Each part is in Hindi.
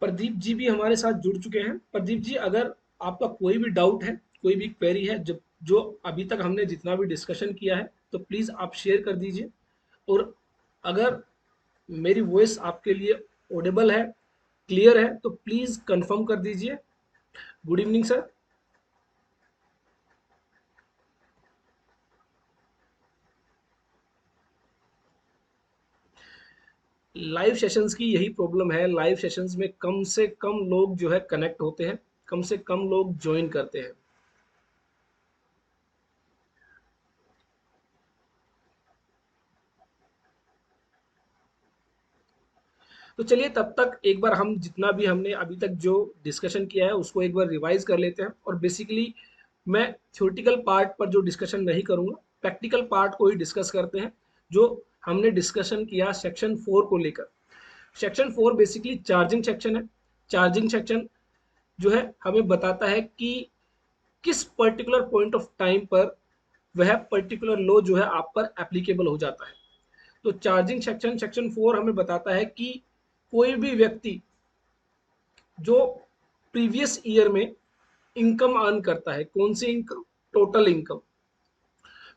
प्रदीप जी भी हमारे साथ जुड़ चुके हैं। प्रदीप जी, अगर आपका कोई भी डाउट है, कोई भी क्वेरी है, जब जो अभी तक हमने जितना भी डिस्कशन किया है, तो प्लीज़ आप शेयर कर दीजिए। और अगर मेरी वॉइस आपके लिए ऑडिबल है, क्लियर है, तो प्लीज़ कंफर्म कर दीजिए। Good evening sir. Live sessions की यही प्रॉब्लम है, लाइव सेशंस में कम से कम लोग जो है कनेक्ट होते हैं, कम से कम लोग ज्वाइन करते हैं। तो चलिए तब तक एक बार हम जितना भी हमने अभी तक जो डिस्कशन किया है उसको एक बार रिवाइज कर लेते हैं। और बेसिकली मैं थ्योरेटिकल पार्ट पर जो डिस्कशन नहीं करूंगा, प्रैक्टिकल पार्ट को ही डिस्कस करते हैं, जो हमने डिस्कशन किया सेक्शन 4 को लेकर। सेक्शन 4 बेसिकली चार्जिंग सेक्शन है। चार्जिंग सेक्शन जो है हमें बताता है कि किस पर्टिकुलर पॉइंट ऑफ टाइम पर वह पर्टिकुलर लॉ जो है आप पर एप्लीकेबल हो जाता है। तो चार्जिंग सेक्शन सेक्शन 4 हमें बताता है कि कोई भी व्यक्ति जो प्रीवियस ईयर में इनकम अर्न करता है, कौन सी income, total income,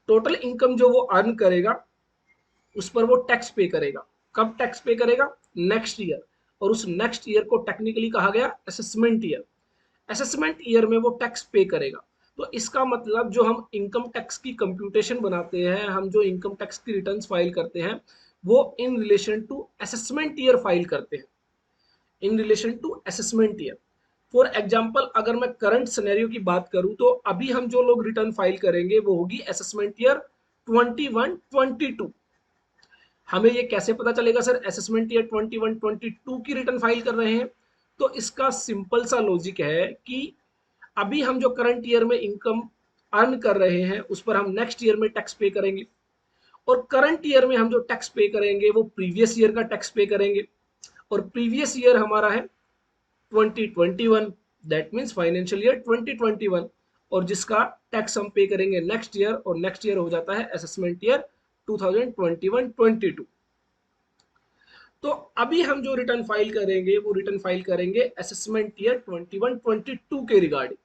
total income जो वो अर्न करेगा उस पर वो टैक्स पे करेगा। कब टैक्स पे करेगा? Next year. और उस नेक्स्ट ईयर को टेक्निकली कहा गया असेसमेंट ईयर। असेसमेंट ईयर में वो टैक्स पे करेगा। तो इसका मतलब जो हम इनकम टैक्स की कंप्यूटेशन बनाते हैं, हम जो इनकम टैक्स की रिटर्न्स फाइल करते हैं, वो in relation to assessment year file करते हैं, in relation to assessment year. For example अगर मैं करंट सिनेरियो की बात करूं, तो अभी हम जो लोग रिटर्न फाइल करेंगे वो होगी असेसमेंट ईयर 21-22। हमें ये कैसे पता चलेगा सर असेसमेंट ईयर 21-22 की रिटर्न फाइल कर रहे हैं? तो इसका सिंपल सा लॉजिक है कि अभी हम जो करंट ईयर में इनकम अर्न कर रहे हैं उस पर हम नेक्स्ट ईयर में टैक्स पे करेंगे। और करंट ईयर में हम जो टैक्स पे करेंगे वो प्रीवियस ईयर का टैक्स पे करेंगे। और प्रीवियस ईयर हमारा है 2021, दैट मीन्स फाइनेंशियल ईयर 2021। और जिसका टैक्स हम पे करेंगे नेक्स्ट ईयर, और नेक्स्ट ईयर हो जाता है असेसमेंट ईयर 2021-22। तो अभी हम जो रिटर्न फाइल करेंगे वो रिटर्न फाइल करेंगे असेसमेंट ईयर 21-22 के रिगार्डिंग।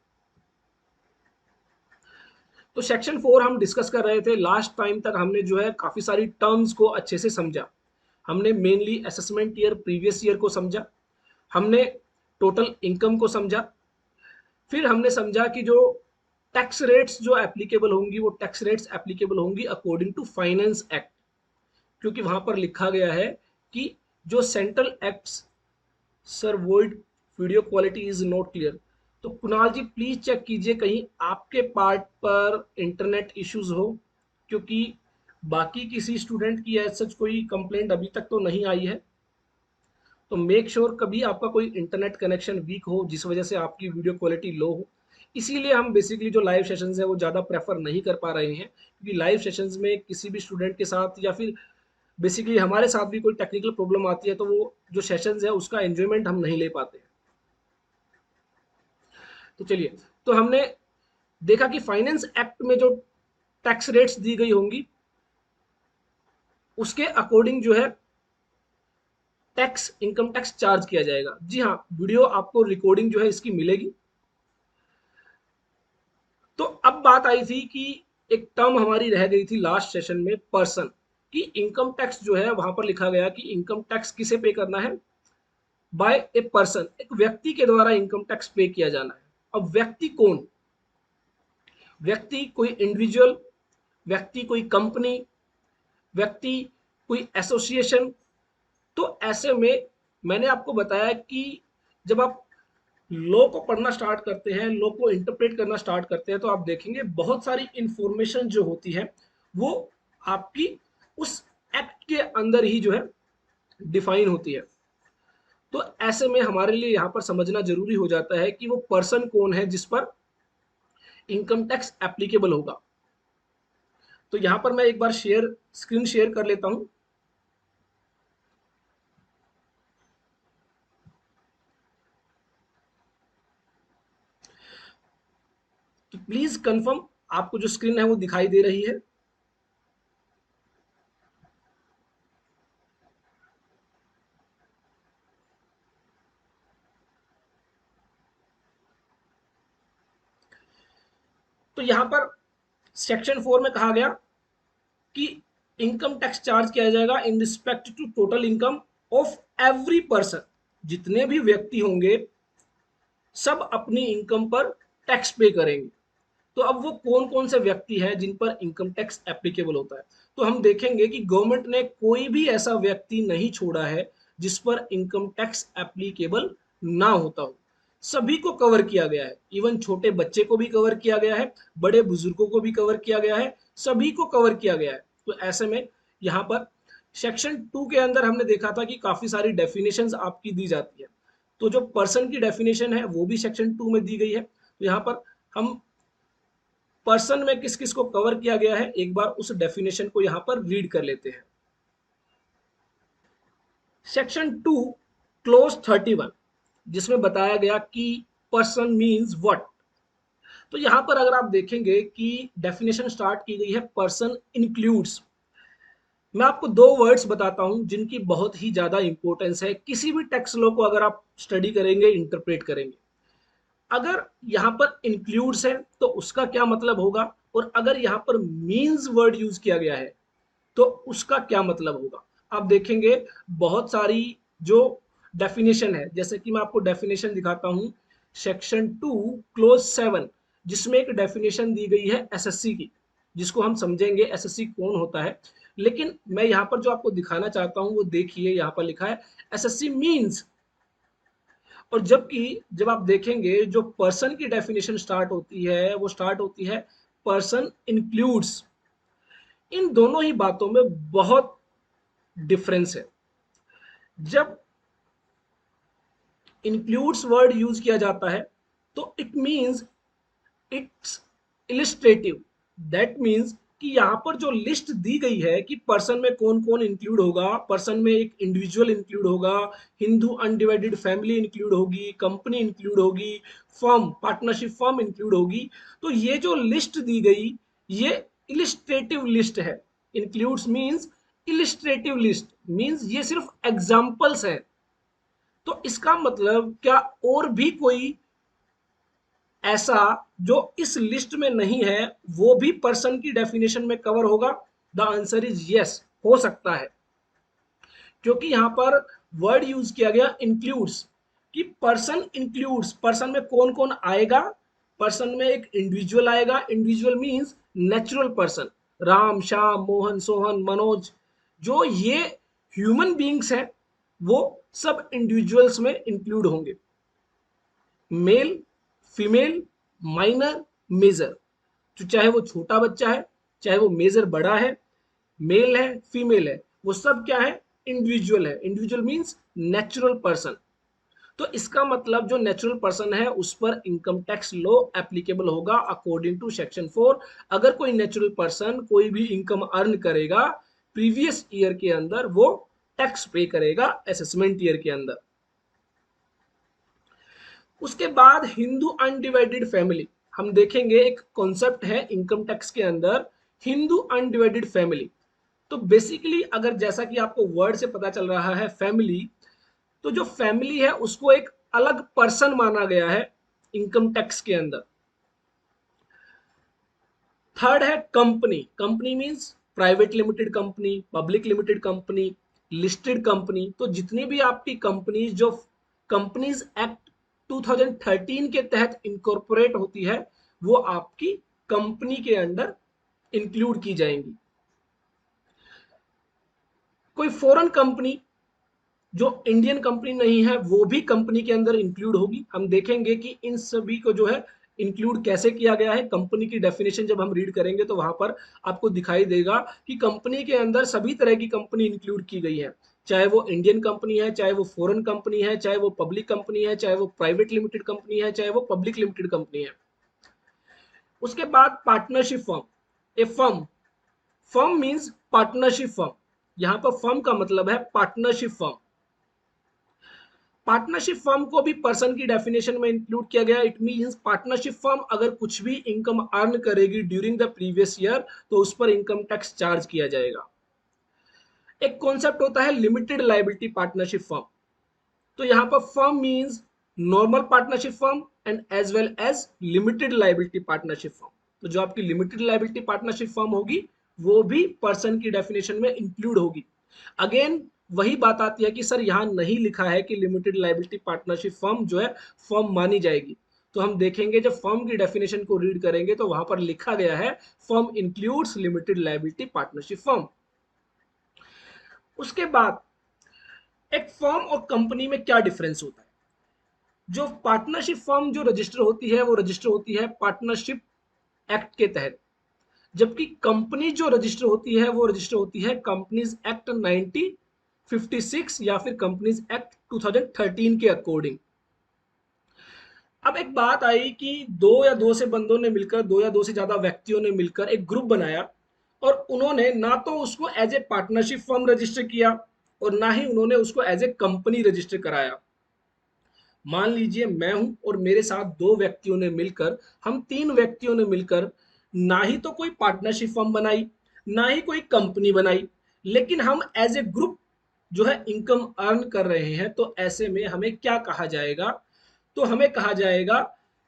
तो सेक्शन 4 हम डिस्कस कर रहे थे। लास्ट टाइम तक हमने जो है काफी सारी टर्म्स को अच्छे से समझा। हमने mainly assessment year previous year को समझा, हमने टोटल इनकम को समझा, फिर हमने समझा कि जो टैक्स रेट्स जो एप्लीकेबल होंगी वो टैक्स रेट्स एप्लीकेबल होंगी अकॉर्डिंग टू फाइनेंस एक्ट, क्योंकि वहां पर लिखा गया है कि जो central acts, sir word video quality is not clear. तो कुणाल जी प्लीज चेक कीजिए कहीं आपके पार्ट पर इंटरनेट इश्यूज हो, क्योंकि बाकी किसी स्टूडेंट की ऐसा सच कोई कंप्लेंट अभी तक तो नहीं आई है। तो मेक श्योर कभी आपका कोई इंटरनेट कनेक्शन वीक हो जिस वजह से आपकी वीडियो क्वालिटी लो हो। इसीलिए हम बेसिकली जो लाइव सेशंस है वो ज़्यादा प्रेफर नहीं कर पा रहे हैं, क्योंकि लाइव सेशंस में किसी भी स्टूडेंट के साथ या फिर बेसिकली हमारे साथ भी कोई टेक्निकल प्रॉब्लम आती है तो वो जो सेशंस है उसका एंजॉयमेंट हम नहीं ले पाते हैं। तो चलिए, तो हमने देखा कि फाइनेंस एक्ट में जो टैक्स रेट्स दी गई होंगी उसके अकॉर्डिंग जो है टैक्स, इनकम टैक्स चार्ज किया जाएगा। जी हाँ, वीडियो आपको रिकॉर्डिंग जो है इसकी मिलेगी। तो अब बात आई थी कि एक टर्म हमारी रह गई थी लास्ट सेशन में, पर्सन की इनकम टैक्स जो है वहां पर लिखा गया कि इनकम टैक्स किसे पे करना है? बाय ए पर्सन, एक व्यक्ति के द्वारा इनकम टैक्स पे किया जाना है। अब व्यक्ति कौन? व्यक्ति कोई इंडिविजुअल, व्यक्ति कोई कंपनी, व्यक्ति कोई एसोसिएशन। तो ऐसे में मैंने आपको बताया कि जब आप लॉ को पढ़ना स्टार्ट करते हैं, लॉ को इंटरप्रेट करना स्टार्ट करते हैं, तो आप देखेंगे बहुत सारी इंफॉर्मेशन जो होती है वो आपकी उस एक्ट के अंदर ही जो है डिफाइन होती है। तो ऐसे में हमारे लिए यहाँ पर समझना जरूरी हो जाता है कि वो पर्सन कौन है जिस पर इनकम टैक्स एप्लीकेबल होगा। तो यहाँ पर मैं एक बार स्क्रीन शेयर कर लेता हूँ। तो प्लीज कंफर्म आपको जो स्क्रीन है वो दिखाई दे रही है। तो यहाँ पर सेक्शन 4 में कहा गया कि इनकम टैक्स चार्ज किया जाएगा in respect to total income of every person, जितने भी व्यक्ति होंगे सब अपनी इनकम पर टैक्स पे करेंगे। तो अब वो कौन कौन से व्यक्ति हैं जिन पर इनकम टैक्स एप्लीकेबल होता है, तो हम देखेंगे कि गवर्नमेंट ने कोई भी ऐसा व्यक्ति नहीं छोड़ा है जिस पर इनकम टैक्स एप्लीकेबल ना होता हो। सभी को कवर किया गया है, इवन छोटे बच्चे को भी कवर किया गया है, बड़े बुजुर्गों को भी कवर किया गया है, सभी को कवर किया गया है। तो ऐसे में यहाँ पर सेक्शन 2 के अंदर हमने देखा था कि काफी सारी डेफिनेशंस आपकी दी जाती है। तो जो पर्सन की डेफिनेशन है वो भी सेक्शन 2 में दी गई है। तो यहाँ पर हम पर्सन में किस किस को कवर किया गया है एक बार उस डेफिनेशन को यहां पर रीड कर लेते हैं। सेक्शन 2 क्लोज 31 जिसमें बताया गया कि पर्सन मींस व्हाट। तो यहां पर अगर आप देखेंगे कि डेफिनेशन स्टार्ट की गई है पर्सन इंक्लूड्स। मैं आपको दो वर्ड्स बताता हूं जिनकी बहुत ही ज्यादा इंपॉर्टेंस है, किसी भी टेक्स्ट लॉ को अगर आप स्टडी करेंगे इंटरप्रेट करेंगे। अगर यहाँ पर इंक्लूड्स है तो उसका क्या मतलब होगा, और अगर यहाँ पर मीन्स वर्ड यूज किया गया है तो उसका क्या मतलब होगा। आप देखेंगे बहुत सारी जो डेफिनेशन है, जैसे कि मैं आपको डेफिनेशन दिखाता हूं सेक्शन 2 क्लोज 7 जिसमें एक डेफिनेशन दी गई है एसएससी की, जिसको हम समझेंगे एसएससी कौन होता है। लेकिन मैं यहाँ पर जो आपको दिखाना चाहता हूँ वो देखिए, यहाँ पर लिखा है एसएससी मीन्स। और जबकि जब आप देखेंगे जो पर्सन की डेफिनेशन स्टार्ट होती है वो स्टार्ट होती है पर्सन इंक्लूड्स। इन दोनों ही बातों में बहुत डिफरेंस है। जब इंक्लूड्स वर्ड यूज किया जाता है तो it means it's illustrative. That means कि यहाँ पर जो लिस्ट दी गई है कि पर्सन में कौन कौन इंक्लूड होगा, पर्सन में एक इंडिविजुअल इंक्लूड होगा, हिंदू अनडिवाइडेड फैमिली इंक्लूड होगी, कंपनी इंक्लूड होगी, फर्म पार्टनरशिप फर्म इंक्लूड होगी। तो ये जो लिस्ट दी गई ये इलिस्ट्रेटिव लिस्ट है। इंक्लूड्स मींस इलिस्ट्रेटिव लिस्ट मींस ये सिर्फ एग्जांपल्स है। तो इसका मतलब क्या और भी कोई ऐसा जो इस लिस्ट में नहीं है वो भी पर्सन की डेफिनेशन में कवर होगा? द आंसर इज यस, हो सकता है, क्योंकि यहां पर वर्ड यूज किया गया इंक्लूड्स कि पर्सन इंक्लूड्स। पर्सन में कौन कौन आएगा? पर्सन में एक इंडिविजुअल आएगा, individual means natural person, Ram Shyam Mohan Sohan Manoj, जो ये ह्यूमन बींग्स हैं वो सब इंडिविजुअल्स में इंक्लूड होंगे। मेल फीमेल माइनर मेजर, तो चाहे वो छोटा बच्चा है चाहे वो मेजर बड़ा है, मेल है फीमेल है, वो सब क्या है? इंडिविजुअल है। Individual means natural person. तो इसका मतलब जो नेचुरल पर्सन है उस पर इनकम टैक्स लॉ एप्लीकेबल होगा अकॉर्डिंग टू सेक्शन 4। अगर कोई नेचुरल पर्सन कोई भी इनकम अर्न करेगा प्रीवियस ईयर के अंदर वो टैक्स पे करेगा असेसमेंट ईयर के अंदर। उसके बाद हिंदू अनडिवाइडेड फैमिली, हम देखेंगे एक कॉन्सेप्ट है इनकम टैक्स के अंदर हिंदू अनडिवाइडेड फैमिली। तो बेसिकली अगर जैसा कि आपको वर्ड से पता चल रहा है फैमिली, तो जो फैमिली है उसको एक अलग पर्सन माना गया है इनकम टैक्स के अंदर। थर्ड है company. Company means private limited company, public limited company, listed company. तो जितनी भी आपकी कंपनीज जो कंपनीज एक्ट 2013 के तहत इनकॉर्पोरेट होती है वो आपकी कंपनी के अंडर इंक्लूड की जाएंगी। कोई फॉरेन कंपनी जो इंडियन कंपनी नहीं है वो भी कंपनी के अंदर इंक्लूड होगी। हम देखेंगे कि इन सभी को जो है इंक्लूड कैसे किया गया है। कंपनी की डेफिनेशन जब हम रीड करेंगे तो वहां पर आपको दिखाई देगा कि कंपनी के अंदर सभी तरह की कंपनी इंक्लूड की गई है, चाहे वो इंडियन कंपनी है, चाहे वो फॉरेन कंपनी है, चाहे वो पब्लिक कंपनी है, चाहे वो प्राइवेट लिमिटेड कंपनी है, चाहे वो पब्लिक लिमिटेड कंपनी है। उसके बाद partnership firm. A firm, firm means partnership firm, यहां पर फर्म का मतलब है पार्टनरशिप फर्म। पार्टनरशिप फर्म को भी पर्सन की डेफिनेशन में इंक्लूड किया गया। इट मींस पार्टनरशिप फर्म अगर कुछ भी इनकम अर्न करेगी ड्यूरिंग द प्रीवियस ईयर तो उस पर इनकम टैक्स चार्ज किया जाएगा। एक कॉन्सेप्ट होता है लिमिटेड लायबिलिटी पार्टनरशिप फर्म। तो यहां पर firm means normal partnership firm and as well as limited liability partnership firm. तो जो आपकी लिमिटेड लायबिलिटी पार्टनरशिप फर्म होगी वो भी पर्सन की डेफिनेशन में इंक्लूड होगी। अगेन वही बात आती है कि सर यहाँ नहीं लिखा है कि लिमिटेड लायबिलिटी पार्टनरशिप फर्म जो है फर्म मानी जाएगी। तो हम देखेंगे जब फर्म की डेफिनेशन को रीड करेंगे तो वहां पर लिखा गया है firm includes limited liability partnership firm. उसके बाद एक फर्म और कंपनी में क्या डिफरेंस होता है? जो पार्टनरशिप फर्म जो रजिस्टर होती है वो रजिस्टर होती है पार्टनरशिप एक्ट के तहत, जबकि कंपनी जो रजिस्टर होती है वो रजिस्टर होती है कंपनीज एक्ट 1956 या फिर कंपनीज एक्ट 2013 के अकॉर्डिंग। अब एक बात आई कि दो या दो से बंदों ने मिलकर, दो या दो से ज्यादा व्यक्तियों ने मिलकर एक ग्रुप बनाया और उन्होंने ना तो उसको as a partnership firm register किया और ना ही उन्होंने उसको एज ए कंपनी रजिस्टर कराया। मान लीजिए मैं हूं और मेरे साथ दो व्यक्तियों ने मिलकर, हम तीन व्यक्तियों ने मिलकर ना ही तो कोई पार्टनरशिप फर्म बनाई ना ही कोई कंपनी बनाई, लेकिन हम एज ए ग्रुप जो है इनकम अर्न कर रहे हैं। तो ऐसे में हमें क्या कहा जाएगा? तो हमें कहा जाएगा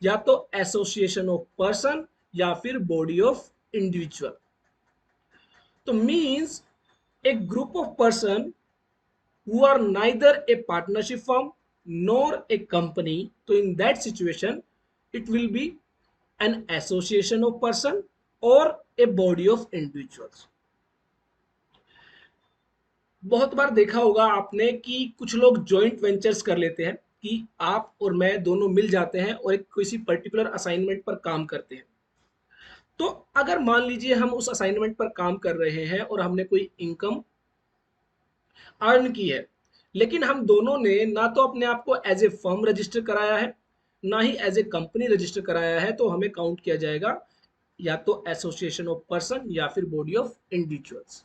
या तो एसोसिएशन ऑफ पर्सन या फिर बॉडी ऑफ इंडिविजुअल। तो means A group of person who are neither a partnership firm nor a company, so in that situation it will be an association of person or a body of individuals। बहुत बार देखा होगा आपने कि कुछ लोग जॉइंट वेंचर्स कर लेते हैं कि आप और मैं दोनों मिल जाते हैं और एक किसी पर्टिकुलर असाइनमेंट पर काम करते हैं। तो अगर मान लीजिए हम उस असाइनमेंट पर काम कर रहे हैं और हमने कोई इनकम अर्न की है, लेकिन हम दोनों ने ना तो अपने आप को एज ए फर्म रजिस्टर कराया है ना ही एज ए कंपनी रजिस्टर कराया है, तो हमें काउंट किया जाएगा या तो एसोसिएशन ऑफ पर्सन या फिर बॉडी ऑफ इंडिविजुअल्स।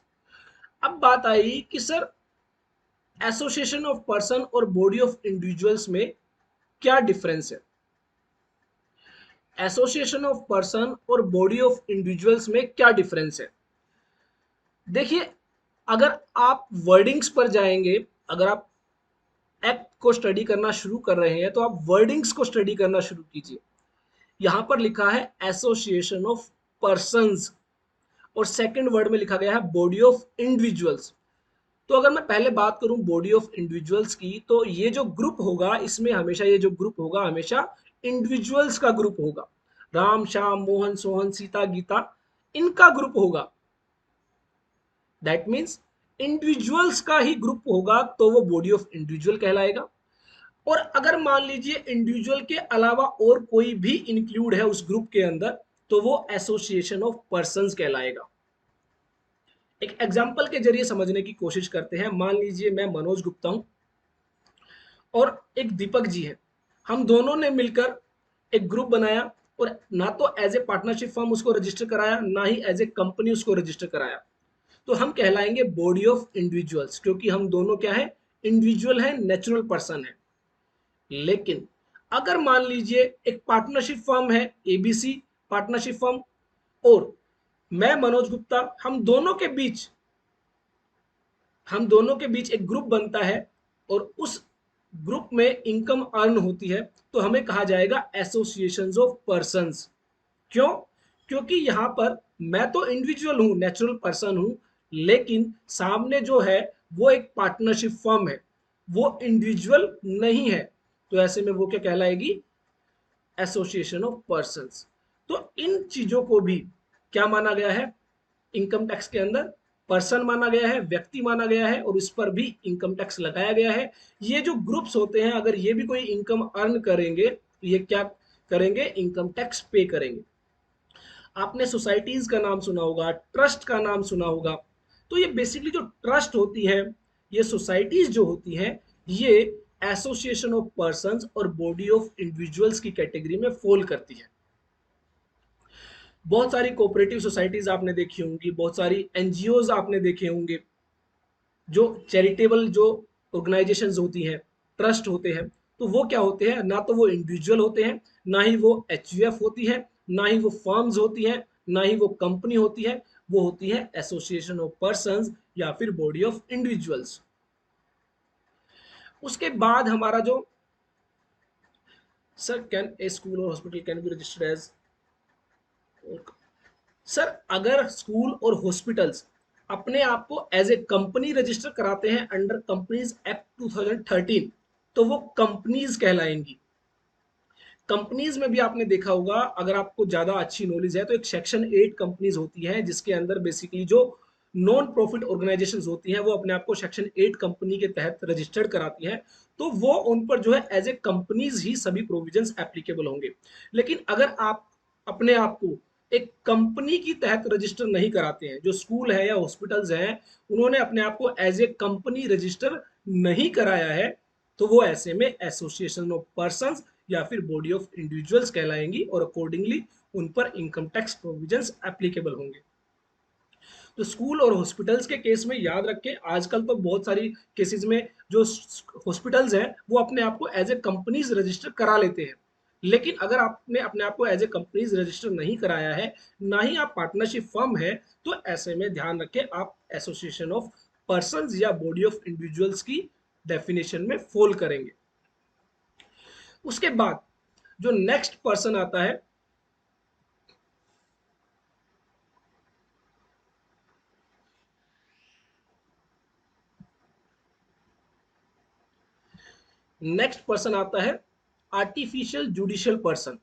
अब बात आई कि सर एसोसिएशन ऑफ पर्सन और बॉडी ऑफ इंडिविजुअल्स में क्या डिफरेंस है? एसोसिएशन ऑफ पर्सन और बॉडी ऑफ इंडिविजुअल्स में क्या डिफरेंस है? देखिए, अगर आप वर्डिंग्स पर जाएंगे, अगर आप एक्ट को स्टडी करना शुरू कर रहे हैं तो आप वर्डिंग्स को स्टडी करना शुरू कीजिए। यहां पर लिखा है एसोसिएशन ऑफ पर्संस और सेकंड वर्ड में लिखा गया है बॉडी ऑफ इंडिविजुअल्स। तो अगर मैं पहले बात करूं बॉडी ऑफ इंडिविजुअल्स की, तो ये जो ग्रुप होगा इसमें हमेशा ये जो ग्रुप होगा हमेशा इंडिविजुअल्स का ग्रुप होगा। राम, श्याम, मोहन, सोहन, सीता, गीता, इनका ग्रुप होगा। दैट मीन्स इंडिविजुअल्स का ही ग्रुप होगा तो वो बॉडी ऑफ इंडिविजुअल कहलाएगा। और अगर मान लीजिए इंडिविजुअल के अलावा और कोई भी इंक्लूड है उस ग्रुप के अंदर तो वो एसोसिएशन ऑफ पर्संस कहलाएगा। एक एग्जांपल के जरिए समझने की कोशिश करते हैं। मान लीजिए मैं मनोज गुप्ता हूं और एक दीपक जी है, हम दोनों ने मिलकर एक ग्रुप बनाया और ना तो एज ए पार्टनरशिप फर्म उसको रजिस्टर कराया ना ही एज ए कंपनी उसको रजिस्टर कराया, तो हम कहलाएंगे बॉडी ऑफ इंडिविजुअल्स, क्योंकि हम दोनों क्या है, इंडिविजुअल है, नेचुरल पर्सन है। लेकिन अगर मान लीजिए एक पार्टनरशिप फर्म है, एबीसी पार्टनरशिप फर्म, और मैं मनोज गुप्ता, हम दोनों के बीच एक ग्रुप बनता है और उस ग्रुप में इनकम अर्न होती है, तो हमें कहा जाएगा एसोसिएशंस ऑफ पर्संस। क्यों? क्योंकि यहां पर मैं तो इंडिविजुअल हूं, नेचुरल पर्सन हूं, लेकिन सामने जो है वो एक पार्टनरशिप फर्म है, वो इंडिविजुअल नहीं है, तो ऐसे में वो क्या कहलाएगी, एसोसिएशन ऑफ पर्संस। तो इन चीजों को भी क्या माना गया है, इनकम टैक्स के अंदर पर्सन माना गया है, व्यक्ति माना गया है और इस पर भी इनकम टैक्स लगाया गया है। ये जो ग्रुप्स होते हैं अगर ये भी कोई इनकम अर्न करेंगे तो ये क्या करेंगे, इनकम टैक्स पे करेंगे। आपने सोसाइटीज का नाम सुना होगा, ट्रस्ट का नाम सुना होगा। तो ये बेसिकली जो ट्रस्ट होती है, ये सोसाइटीज जो होती हैं, ये एसोसिएशन ऑफ पर्संस और बॉडी ऑफ इंडिविजुअल्स की कैटेगरी में फॉल करती है। बहुत सारी कोऑपरेटिव सोसाइटीज आपने देखी होंगी, बहुत सारी एनजीओज आपने देखे होंगे, जो चैरिटेबल जो ऑर्गेनाइजेशंस होती हैं, ट्रस्ट होते हैं, तो वो क्या होते हैं, ना तो वो इंडिविजुअल होते हैं, ना ही वो एचयूएफ होती है, ना ही वो फर्म्स होती हैं, ना ही वो कंपनी होती है, वो होती है एसोसिएशन ऑफ पर्संस या फिर बॉडी ऑफ इंडिविजुअल्स। उसके बाद हमारा जो, सर कैन ए स्कूल और hospital can be registered as sir अगर स्कूल और हॉस्पिटल्स अपने आप को एज ए कंपनी रजिस्टर कराते हैं अंडर कंपनीज एक्ट 2013, तो वो कंपनीज कहलाएंगी। कंपनीज में भी आपने देखा होगा, अगर आपको ज्यादा अच्छी नॉलेज है, तो एक सेक्शन 8 कंपनीज होती है जिसके अंदर बेसिकली जो नॉन प्रॉफिट ऑर्गेनाइजेशंस होती हैं वो अपने आप को सेक्शन 8 कंपनी के तहत रजिस्टर्ड कराती हैं। तो वो उन पर जो है एज ए कंपनीज ही सभी प्रोविजंस एप्लीकेबल होंगे। लेकिन अगर आप अपने आप को एक कंपनी की तहत रजिस्टर नहीं कराते हैं, जो स्कूल है या हॉस्पिटल्स हैं उन्होंने अपने आप को एज ए कंपनी रजिस्टर नहीं कराया है, तो वो ऐसे में एसोसिएशन ऑफ पर्संस या फिर बॉडी ऑफ इंडिविजुअल्स कहलाएंगी और अकॉर्डिंगली उन पर इनकम टैक्स प्रोविजंस एप्लीकेबल होंगे। तो स्कूल और हॉस्पिटल्स के केस में याद रखें, आजकल तो बहुत सारी केसेस में जो हॉस्पिटल्स हैं वो अपने आप को एज ए कंपनीज रजिस्टर करा लेते हैं। लेकिन अगर आपने अपने आप को एज ए कंपनीज रजिस्टर नहीं कराया है, ना ही आप पार्टनरशिप फर्म है, तो ऐसे में ध्यान रखें आप एसोसिएशन ऑफ पर्संस या बॉडी ऑफ इंडिविजुअल्स की डेफिनेशन में फॉल करेंगे। उसके बाद जो नेक्स्ट पर्सन आता है, नेक्स्ट पर्सन आता है आर्टिफिशियल जुडिशियल पर्सन।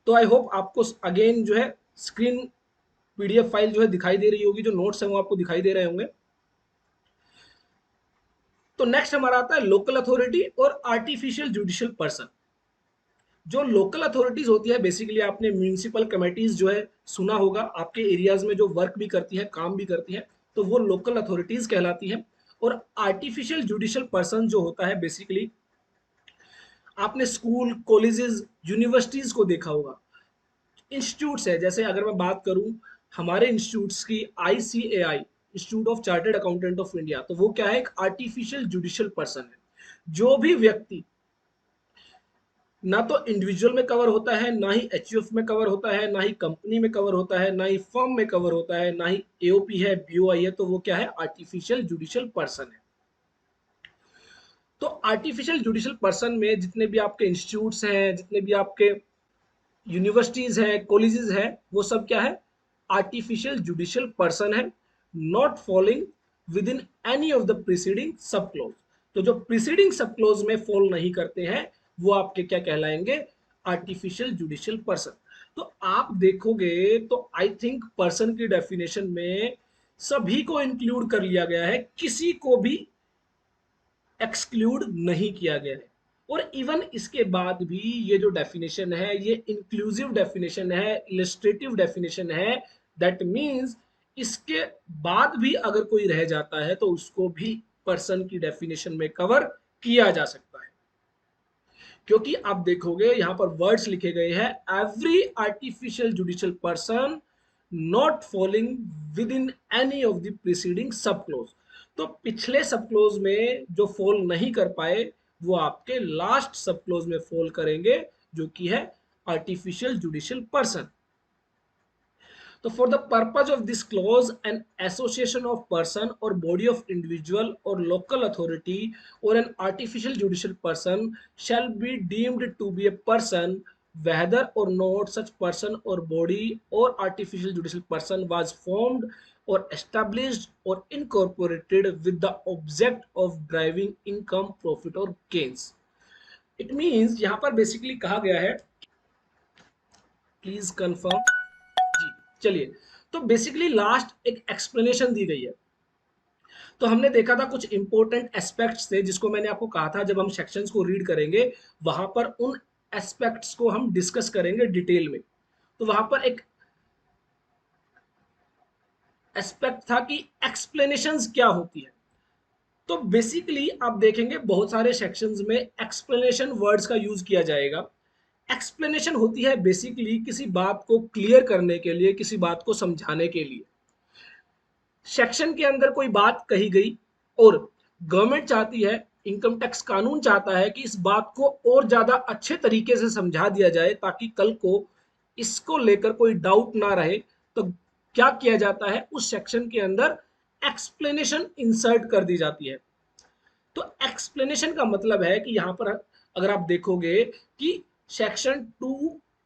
तो आई होप आपको अगेन जो है स्क्रीन पीडीएफ फाइल जो है दिखाई दे रही होगी, जो नोट्स है वो आपको दिखाई दे रहे होंगे। तो नेक्स्ट हमारा आता है लोकल अथॉरिटी और आर्टिफिशियल जुडिशियल पर्सन। जो लोकल अथॉरिटीज होती है, बेसिकली आपने म्यूनिसिपल कमेटीज जो है सुना होगा, आपके एरियाज में जो वर्क भी करती है, काम भी करती है, तो वो लोकल अथॉरिटीज कहलाती है। और आर्टिफिशियल जुडिशियल पर्सन जो होता है, बेसिकली आपने स्कूल, कॉलेजेस, यूनिवर्सिटीज को देखा होगा, इंस्टीट्यूट्स है, जैसे अगर मैं बात करूं हमारे इंस्टीट्यूट्स की, ICAI, institute of chartered accountant of India, तो वो क्या है, एक आर्टिफिशियल जुडिशियल पर्सन है। जो भी व्यक्ति ना तो इंडिविजुअल में कवर होता है, ना ही एचयूएफ में कवर होता है, ना ही कंपनी में कवर होता है, ना ही फर्म में कवर होता है, ना ही एओपी है, बीओआई है, तो वो क्या है, आर्टिफिशियल जुडिशियल पर्सन है। तो आर्टिफिशियल जुडिशियल पर्सन में जितने भी आपके इंस्टीट्यूट्स हैं, जितने भी आपके यूनिवर्सिटीज हैं, कॉलेजेस हैं, वो सब क्या है, आर्टिफिशियल जुडिशियल पर्सन है, not falling with in any of the preceding सब क्लोज। तो जो प्रीसीडिंग सब क्लोज में फॉल नहीं करते हैं वो आपके क्या कहलाएंगे, आर्टिफिशियल जुडिशियल पर्सन। तो आप देखोगे तो आई थिंक पर्सन की डेफिनेशन में सभी को इंक्लूड कर लिया गया है, किसी को भी एक्सक्लूड नहीं किया गया है। और इवन इसके बाद भी ये जो डेफिनेशन है ये इंक्लूसिव डेफिनेशन है, इलस्ट्रेटिव डेफिनेशन है। दैट मींस इसके बाद भी अगर कोई रह जाता है तो उसको भी पर्सन की डेफिनेशन में कवर किया जा सकता है। क्योंकि आप देखोगे यहां पर वर्ड्स लिखे गए हैं, every artificial judicial person not falling with in any of the preceding सब क्लोज। तो पिछले सब क्लोज में जो फॉल नहीं कर पाए वो आपके लास्ट सब क्लोज में फॉल करेंगे, जो कि है आर्टिफिशियल जुडिशियल पर्सन। तो for the purpose of this clause, an association of person or body of individual or local authority or an artificial judicial person shall be deemed to be a person whether or not such person or body or artificial judicial person was formed or established or incorporated with the object of driving income, profit or gains. It means यहाँ पर बेसिकली कहा गया है, प्लीज कंफर्म जी। चलिए, तो बेसिकली लास्ट एक एक्सप्लेनेशन दी गई है। तो हमने देखा था कुछ इंपॉर्टेंट एस्पेक्ट्स थे जिसको मैंने आपको कहा था जब हम सेक्शंस को रीड करेंगे वहां पर उन एस्पेक्ट्स को हम डिस्कस करेंगे डिटेल में। तो वहां पर एक एस्पेक्ट था कि एक्सप्लेनेशंस क्या होती है। तो बेसिकली आप देखेंगे बहुत सारे सेक्शंस में एक्सप्लेनेशन वर्ड्स का यूज किया जाएगा। एक्सप्लेनेशन होती है बेसिकली किसी बात को क्लियर करने के लिए, किसी बात को समझाने के लिए। सेक्शन के अंदर कोई बात कही गई और गवर्नमेंट चाहती है, इनकम टैक्स कानून चाहता है कि इस बात को और ज्यादा अच्छे तरीके से समझा दिया जाए ताकि कल को इसको लेकर कोई डाउट ना रहे। तो क्या किया जाता है, उस सेक्शन के अंदर एक्सप्लेनेशन इंसर्ट कर दी जाती है। तो एक्सप्लेनेशन का मतलब है कि यहाँ पर अगर आप देखोगे कि सेक्शन 2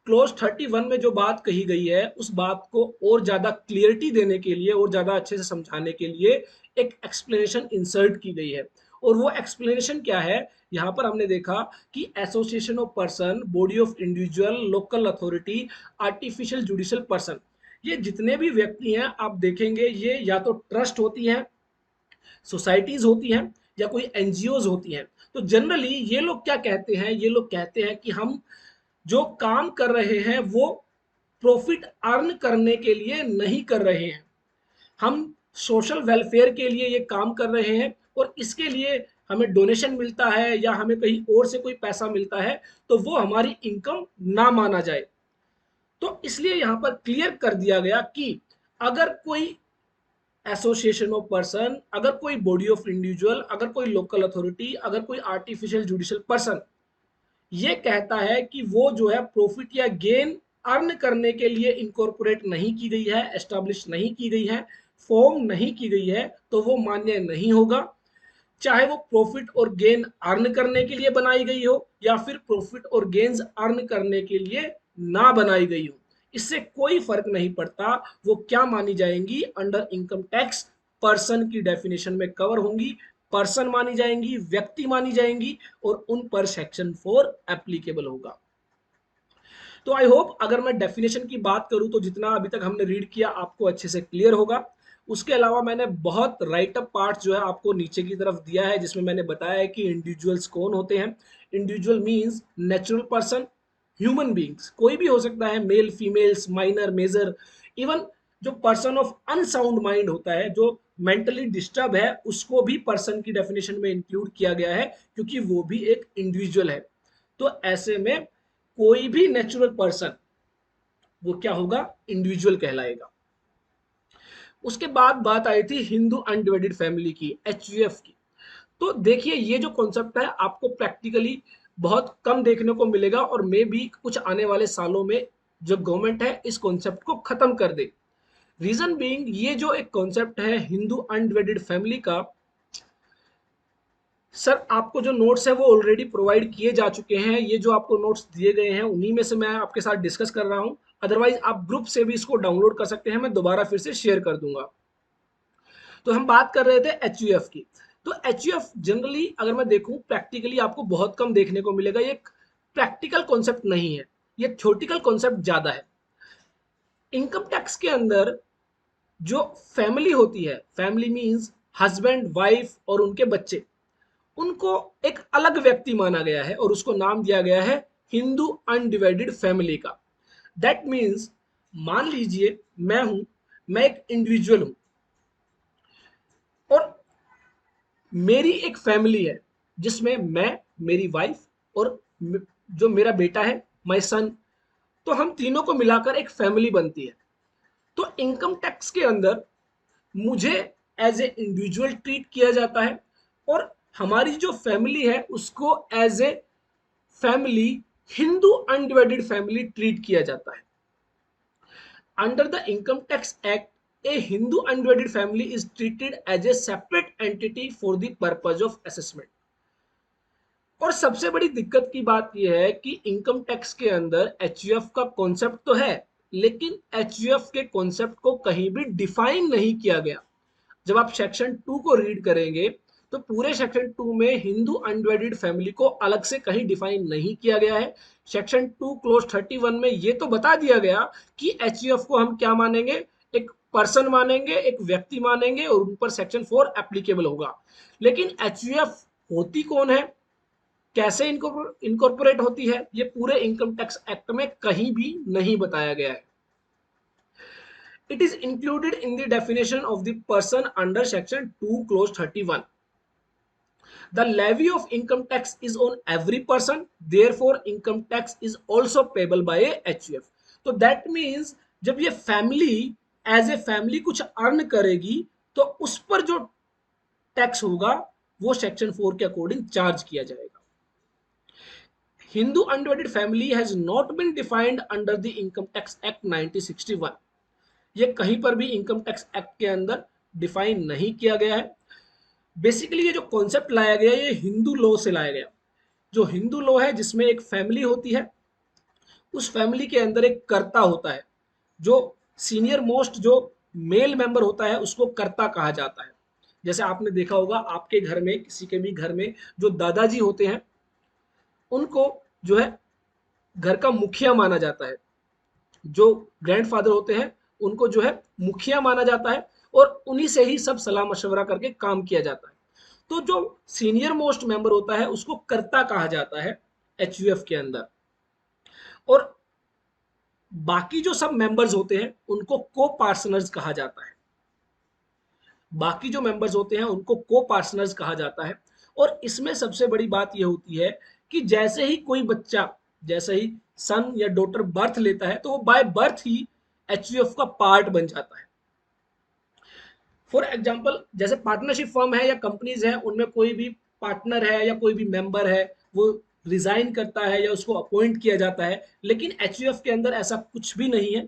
क्लोज 31 में जो बात कही गई है उस बात को और ज्यादा क्लियरिटी देने के लिए और ज्यादा अच्छे से समझाने के लिए एक एक्सप्लेनेशन इंसर्ट की गई है। और वो एक्सप्लेनेशन क्या है, यहाँ पर हमने देखा कि association of person, body of individual, local authority, artificial judicial person, ये जितने भी व्यक्ति हैं आप देखेंगे ये या तो ट्रस्ट होती हैं, सोसाइटीज होती हैं, या कोई एनजीओज होती हैं। तो जनरली ये लोग क्या कहते हैं, ये लोग कहते हैं कि हम जो काम कर रहे हैं वो प्रॉफिट अर्न करने के लिए नहीं कर रहे हैं, हम सोशल वेलफेयर के लिए ये काम कर रहे हैं और इसके लिए हमें डोनेशन मिलता है या हमें कहीं और से कोई पैसा मिलता है तो वो हमारी इनकम ना माना जाए। तो इसलिए यहाँ पर क्लियर कर दिया गया कि अगर कोई एसोसिएशन ऑफ पर्सन, अगर कोई बॉडी ऑफ इंडिविजुअल, अगर कोई लोकल अथॉरिटी, अगर कोई आर्टिफिशियल जुडिशियल पर्सन ये कहता है कि वो जो है प्रॉफिट या गेन अर्न करने के लिए इनकॉर्पोरेट नहीं की गई है, एस्टैब्लिश नहीं की गई है, फॉर्म नहीं की गई है, तो वो मान्य नहीं होगा। चाहे वो प्रॉफिट और गेन अर्न करने के लिए बनाई गई हो या फिर प्रॉफिट और गेन्स अर्न करने के लिए ना बनाई गई हो, इससे कोई फर्क नहीं पड़ता। वो क्या मानी जाएंगी, अंडर इनकम टैक्स पर्सन की डेफिनेशन में कवर होंगी, पर्सन मानी जाएंगी, व्यक्ति मानी जाएंगी और उन पर सेक्शन 4 एप्लीकेबल होगा। तो आई होप अगर मैं डेफिनेशन की बात करूं तो जितना अभी तक हमने रीड किया आपको अच्छे से क्लियर होगा। उसके अलावा मैंने बहुत राइट अप पार्ट जो है आपको नीचे की तरफ दिया है जिसमें मैंने बताया है कि इंडिविजुअल्स कौन होते हैं। Individual means natural person, human beings, कोई भी हो सकता है, male females, minor major, even जो पर्सन ऑफ अनसाउंड माइंड होता है, जो मेंटली डिस्टर्ब है, उसको भी पर्सन की डेफिनेशन में इंक्लूड किया गया है क्योंकि वो भी एक इंडिविजुअल है। तो ऐसे में कोई भी नेचुरल पर्सन वो क्या होगा, इंडिविजुअल कहलाएगा। उसके बाद बात आई थी हिंदू अनडिवाइडेड फैमिली की, एचयूएफ की। तो देखिए ये जो कॉन्सेप्ट है आपको प्रैक्टिकली बहुत कम देखने को मिलेगा और मे भी कुछ आने वाले सालों में जो गवर्नमेंट है इस कॉन्सेप्ट को खत्म कर दे। रीजन बीइंग ये जो एक कॉन्सेप्ट है हिंदू अनडिवाइडेड फैमिली का, सर आपको जो नोट्स है वो ऑलरेडी प्रोवाइड किए जा चुके हैं। ये जो आपको नोट्स दिए गए हैं उन्हीं में से मैं आपके साथ डिस्कस कर रहा हूं, अदरवाइज आप ग्रुप से भी इसको डाउनलोड कर सकते हैं, मैं दोबारा फिर से शेयर कर दूंगा। तो हम बात कर रहे थे एचयूएफ की। तो एचयूएफ जनरली अगर मैं देखूं प्रैक्टिकली आपको बहुत कम देखने को मिलेगा, ये प्रैक्टिकल कॉन्सेप्ट नहीं है, ये थ्योरेटिकल कॉन्सेप्ट ज्यादा है। इनकम टैक्स के अंदर जो फैमिली होती है, फैमिली मींस हस्बैंड, वाइफ और उनके बच्चे, उनको एक अलग व्यक्ति माना गया है और उसको नाम दिया गया है हिंदू अनडिवाइडेड फैमिली का। दैट मीन्स मान लीजिए मैं हूं, मैं एक इंडिविजुअल हूं और मेरी एक फैमिली है जिसमें मैं, मेरी वाइफ और जो मेरा बेटा है, माय सन, तो हम तीनों को मिलाकर एक फैमिली बनती है। तो इनकम टैक्स के अंदर मुझे एज ए इंडिविजुअल ट्रीट किया जाता है और हमारी जो फैमिली है उसको as a family, Hindu undivided family treat किया जाता है। Under the income tax act a Hindu undivided family is treated as a separate entity for the purpose of assessment। और सबसे बड़ी दिक्कत की बात यह है कि इनकम टैक्स के अंदर एचयूएफ का कॉन्सेप्ट तो है लेकिन एचयूएफ के कॉन्सेप्ट को कहीं भी डिफाइन नहीं किया गया। जब आप सेक्शन 2 को रीड करेंगे तो पूरे सेक्शन 2 में हिंदू अनडिवाइडेड फैमिली को अलग से कहीं डिफाइन नहीं किया गया है। सेक्शन 2 क्लोज 31 में ये तो बता दिया गया कि एचयूएफ को हम क्या मानेंगे, एक पर्सन मानेंगे, एक व्यक्ति मानेंगे और उन पर सेक्शन 4 एप्लीकेबल होगा। लेकिन एचयूएफ होती कौन है, कैसे इनकॉर्पोरेट होती है, ये पूरे इनकम टैक्स एक्ट में कहीं भी नहीं बताया गया है। It is included in the definition of the person under section 2 clause 31। The levy of income tax is on every person, therefore income tax is also payable by a HUF। तो that means जब ये फैमिली एज ए फैमिली कुछ अर्न करेगी तो उस पर जो टैक्स होगा वो सेक्शन 4 के अकॉर्डिंग चार्ज किया जाएगा। Hindu undivided family has not been defined under the Income Tax Act 1961। ये कहीं पर भी इनकम टैक्स एक्ट के अंदर डिफाइन नहीं किया गया है। बेसिकली ये जो कॉन्सेप्ट लाया गया ये हिंदू लॉ से लाया गया। जो हिंदू लॉ है जिसमें एक फैमिली होती है, उस फैमिली के अंदर एक कर्ता होता है, जो सीनियर मोस्ट जो मेल मेंबर होता है उसको कर्ता कहा जाता है। जैसे आपने देखा होगा आपके घर में, किसी के भी घर में जो दादाजी होते हैं उनको जो है घर का मुखिया माना जाता है। जो ग्रैंडफादर होते हैं उनको जो है मुखिया माना जाता है, और उन्हीं से ही सब सलाह मशवरा करके काम किया जाता है। तो जो सीनियर मोस्ट मेंबर होता है उसको कर्ता कहा जाता है एचयूएफ के अंदर, और बाकी जो सब मेंबर्स होते हैं उनको को पार्टनर्स कहा जाता है। बाकी जो मेंबर्स होते हैं उनको को पार्टनर्स कहा जाता है। और इसमें सबसे बड़ी बात यह होती है कि जैसे ही कोई बच्चा, जैसे ही सन या डॉटर बर्थ लेता है तो वो बाय बर्थ ही एचयूएफ का पार्ट बन जाता है। फॉर एग्जाम्पल, जैसे पार्टनरशिप फर्म है या कंपनीज है, उनमें कोई भी पार्टनर है या कोई भी मेंबर है वो रिजाइन करता है या उसको अपॉइंट किया जाता है, लेकिन एचयूएफ के अंदर ऐसा कुछ भी नहीं है।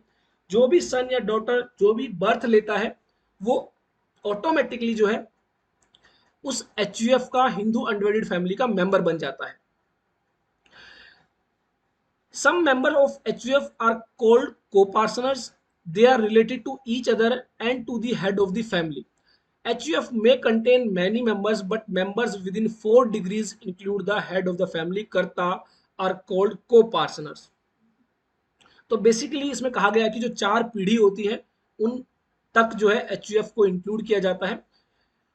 जो भी सन या डॉटर जो भी बर्थ लेता है वो ऑटोमेटिकली जो है उस एचयूएफ का, हिंदू अनडिवाइडेड फैमिली का मेंबर बन जाता है। Some members of HUF are called co-partners. They are related to each other and to the head of the family. HUF may contain many members, but members within 4 degrees include the head of the family, Karta, are called co-partners. तो बेसिकली इसमें कहा गया कि जो 4 पीढ़ी होती है उन तक जो है एचयूएफ को इंक्लूड किया जाता है।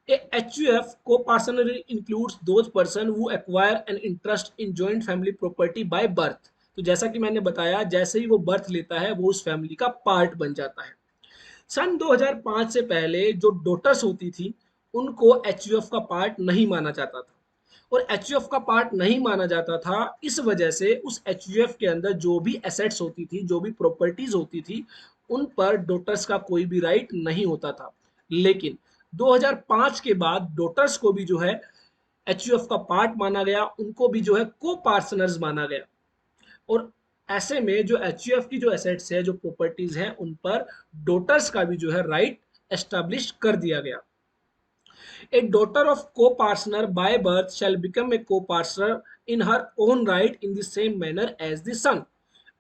A HUF co-partner includes those person who acquire an interest in joint family property by birth. तो जैसा कि मैंने बताया, जैसे ही वो बर्थ लेता है वो उस फैमिली का पार्ट बन जाता है। सन 2005 से पहले जो डॉटर्स होती थी उनको एचयूएफ का पार्ट नहीं माना जाता था, और एचयूएफ का पार्ट नहीं माना जाता था इस वजह से उस एचयूएफ के अंदर जो भी एसेट्स होती थी, जो भी प्रॉपर्टीज होती थी, उन पर डॉटर्स का कोई भी राइट नहीं होता था। लेकिन 2005 के बाद डॉटर्स को भी जो है एचयूएफ का पार्ट माना गया, उनको भी जो है को पार्टनर्स माना गया, और ऐसे में जो एचयूएफ की जो एसेट्स है, जो प्रॉपर्टीज हैं, उन पर डॉटर्स का भी जो है राइट एस्टैब्लिश कर दिया गया। A daughter of co-partner by birth shall become a co-partner in her own right in the same manner as the son.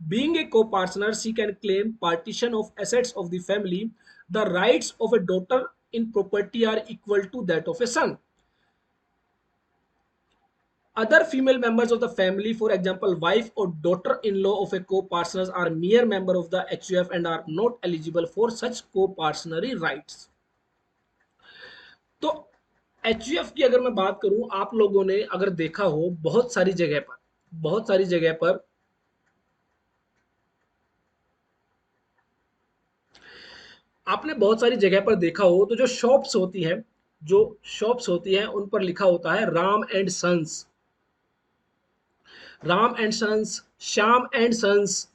Being a co-partner, she can claim partition of assets of the family. The rights of a daughter in property are equal to that of a son. Other female members of the family, for example, wife or daughter-in-law of a co-partner, are mere member of the HUF and are not eligible for such co-partnery rights. तो एचयूएफ की अगर मैं बात करूं, आप लोगों ने अगर देखा हो बहुत सारी जगह पर, बहुत सारी जगह पर आपने बहुत सारी जगह पर देखा हो तो जो शॉप्स होती हैं, जो शॉप्स होती हैं उन पर लिखा होता है Ram and sons, Ram and sons, Shyam and sons.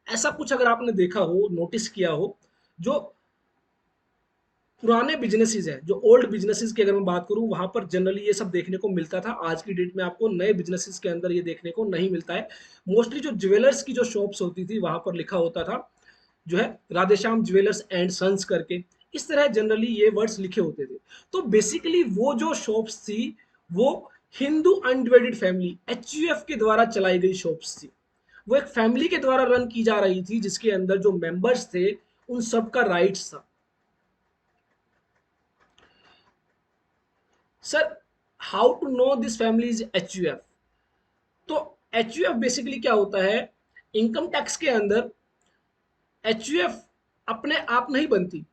ऐसा कुछ अगर आपने देखा हो, नोटिस किया हो, जो पुराने बिजनेसेस हैं, जो ओल्ड बिजनेसेस की अगर मैं बात करूं, वहां पर जनरली ये सब देखने को मिलता था। आज की डेट में आपको नए बिजनेसेस के अंदर ये देखने को नहीं मिलता है। मोस्टली जो ज्वेलर्स की जो शॉप्स होती थी वहां पर लिखा होता था जो है राधेश्याम ज्वेलर्स एंड सन्स करके, इस तरह जनरली ये वर्ड्स लिखे होते थे। तो बेसिकली वो जो शॉप्स थी वो हिंदू अनडिवाइडेड फैमिली एचयूएफ के द्वारा चलाई गई शॉप्स थी। वो एक फैमिली के द्वारा रन की जा रही थी जिसके अंदर जो मेंबर्स थे उन सब का राइट्स था। Sir, how to know this family is HUF? तो एचयूएफ बेसिकली क्या होता है, इनकम टैक्स के अंदर एचयूएफ अपने आप नहीं बनती।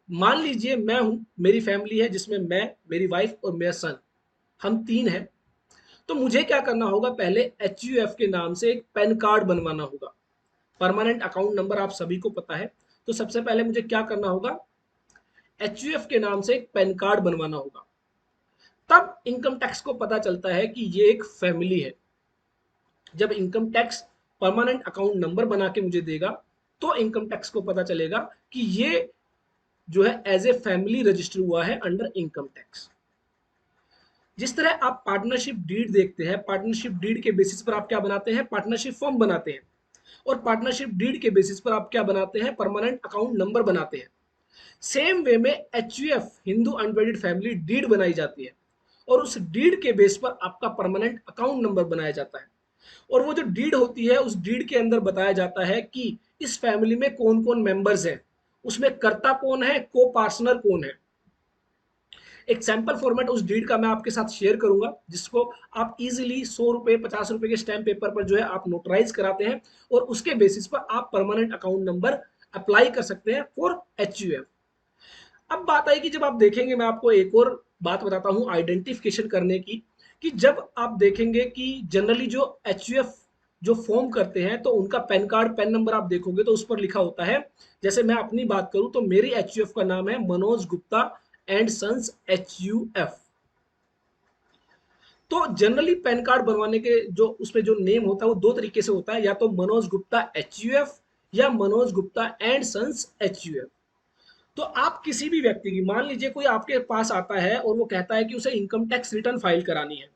मान लीजिए मैं हूं, मेरी फैमिली है जिसमें मैं, मेरी वाइफ और मेरा सन, हम 3 हैं। तो मुझे क्या करना होगा, पहले एचयूएफ के नाम से एक पैन कार्ड बनवाना होगा। परमानेंट अकाउंट नंबर आप सभी को पता है। तो सबसे पहले मुझे क्या करना होगा, एचयूएफ के नाम से एक पैन कार्ड बनवाना होगा। तब इनकम टैक्स को पता चलता है कि ये एक फैमिली है। जब income tax permanent account number बना के मुझे देगा तो इनकम टैक्स को पता चलेगा कि ये जो है एज ए फैमिली रजिस्टर हुआ है अंडर इनकम टैक्स। जिस तरह आप पार्टनरशिप डीड देखते हैं, पार्टनरशिप डीड के बेसिस पर आप क्या बनाते हैं, पार्टनरशिप फॉर्म बनाते हैं, और पार्टनरशिप डीड के बेसिस पर आप क्या बनाते हैं, परमानेंट अकाउंट नंबर बनाते हैं। सेम वे में एचयूएफ हिंदू अनवेडेड फैमिली डीड बनाई जाती है और उस डीड के बेस पर आपका परमानेंट अकाउंट नंबर बनाया जाता है। और वो जो डीड होती है उस डीड के अंदर बताया जाता है कि इस फैमिली में कौन कौन मेंबर्स हैं, उसमें कर्ता कौन है, को पार्टनर कौन है। एक सैंपल फॉर्मेट उस डीड का मैं आपके साथ शेयर करूंगा, जिसको आप इजीली 100 रुपए 50 रुपए के स्टैम्प पेपर पर जो है आप नोटराइज कराते हैं और उसके बेसिस पर आप परमानेंट अकाउंट नंबर अप्लाई कर सकते हैं फॉर एचयूएफ। अब बात आई कि जब आप देखेंगे, मैं आपको एक और बात बताता हूं आइडेंटिफिकेशन करने की, कि जब आप देखेंगे कि जनरली जो एचयूएफ जो फॉर्म करते हैं तो उनका पैन कार्ड पैन नंबर आप देखोगे तो उस पर लिखा होता है, जैसे मैं अपनी बात करूं तो मेरी एचयूएफ का नाम है Manoj Gupta and sons HUF. तो जनरली पैन कार्ड बनवाने के जो उसमें जो नेम होता है वो दो तरीके से होता है, या तो मनोज गुप्ता एचयूएफ या Manoj Gupta and sons HUF. तो आप किसी भी व्यक्ति की, मान लीजिए कोई आपके पास आता है और वो कहता है कि उसे इनकम टैक्स रिटर्न फाइल करानी है,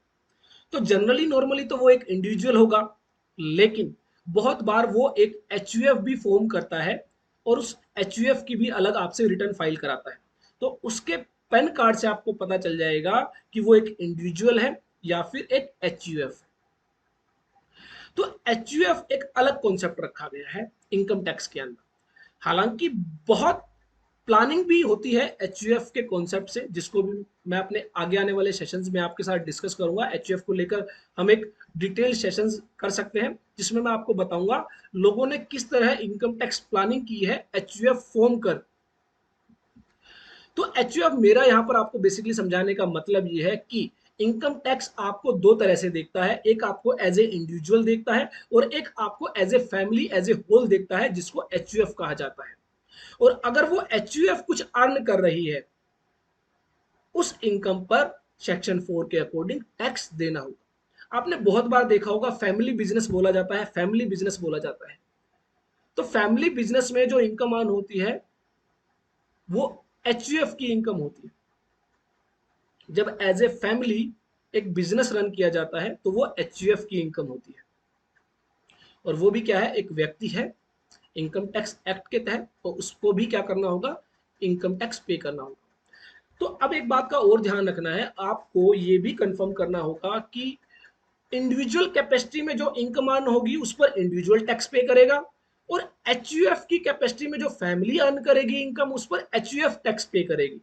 तो जनरली नॉर्मली तो वो एक इंडिविजुअल होगा, लेकिन बहुत बार वो एक एचयूएफ भी फॉर्म करता है और उस एचयूएफ की भी अलग आपसे रिटर्न फाइल कराता है। तो उसके पैन कार्ड से आपको पता चल जाएगा कि वो एक इंडिविजुअल है या फिर एक एचयूएफ। तो एचयूएफ एक अलग कॉन्सेप्ट रखा गया है इनकम टैक्स के अंदर। हालांकि बहुत प्लानिंग भी होती है एचयूएफ के कॉन्सेप्ट से, जिसको भी मैं अपने आगे आने वाले सेशंस में आपके साथ डिस्कस करूंगा। एचयूएफ को लेकर हम एक डिटेल सेशंस कर सकते हैं, जिसमें मैं आपको बताऊंगा लोगों ने किस तरह इनकम टैक्स प्लानिंग की है एचयूएफ फॉर्म कर। तो एचयूएफ मेरा यहाँ पर आपको बेसिकली समझाने का मतलब ये है कि इनकम टैक्स आपको दो तरह से देखता है, एक आपको एज ए इंडिविजुअल देखता है और एक आपको as a family as a whole देखता है, जिसको एचयूएफ कहा जाता है। और अगर वो एचयूएफ कुछ अर्न कर रही है, उस इनकम पर सेक्शन 4 के अकॉर्डिंग टैक्स देना होगा। आपने बहुत बार देखा होगा फैमिली बिजनेस बोला जाता है, फैमिली बिजनेस बोला जाता है। तो फैमिली बिजनेस में जो इनकम अर्न होती है वो एचयूएफ की इनकम होती है। जब एज ए फैमिली एक बिजनेस रन किया जाता है तो वो एचयूएफ की इनकम होती है, और वो भी क्या है, एक व्यक्ति है इनकम टैक्स एक्ट के तहत, तो उसको भी क्या करना होगा, इनकम टैक्स पे करना होगा। तो अब एक बात का और ध्यान रखना है, आपको ये भी कंफर्म करना होगा कि इंडिविजुअल कैपेसिटी में जो इनकम अर्न होगी उस पर इंडिविजुअल टैक्स पे करेगा, और एचयूएफ की कैपेसिटी में जो फैमिली अर्न करेगी इनकम उस पर एचयूएफ टैक्स पे करेगी।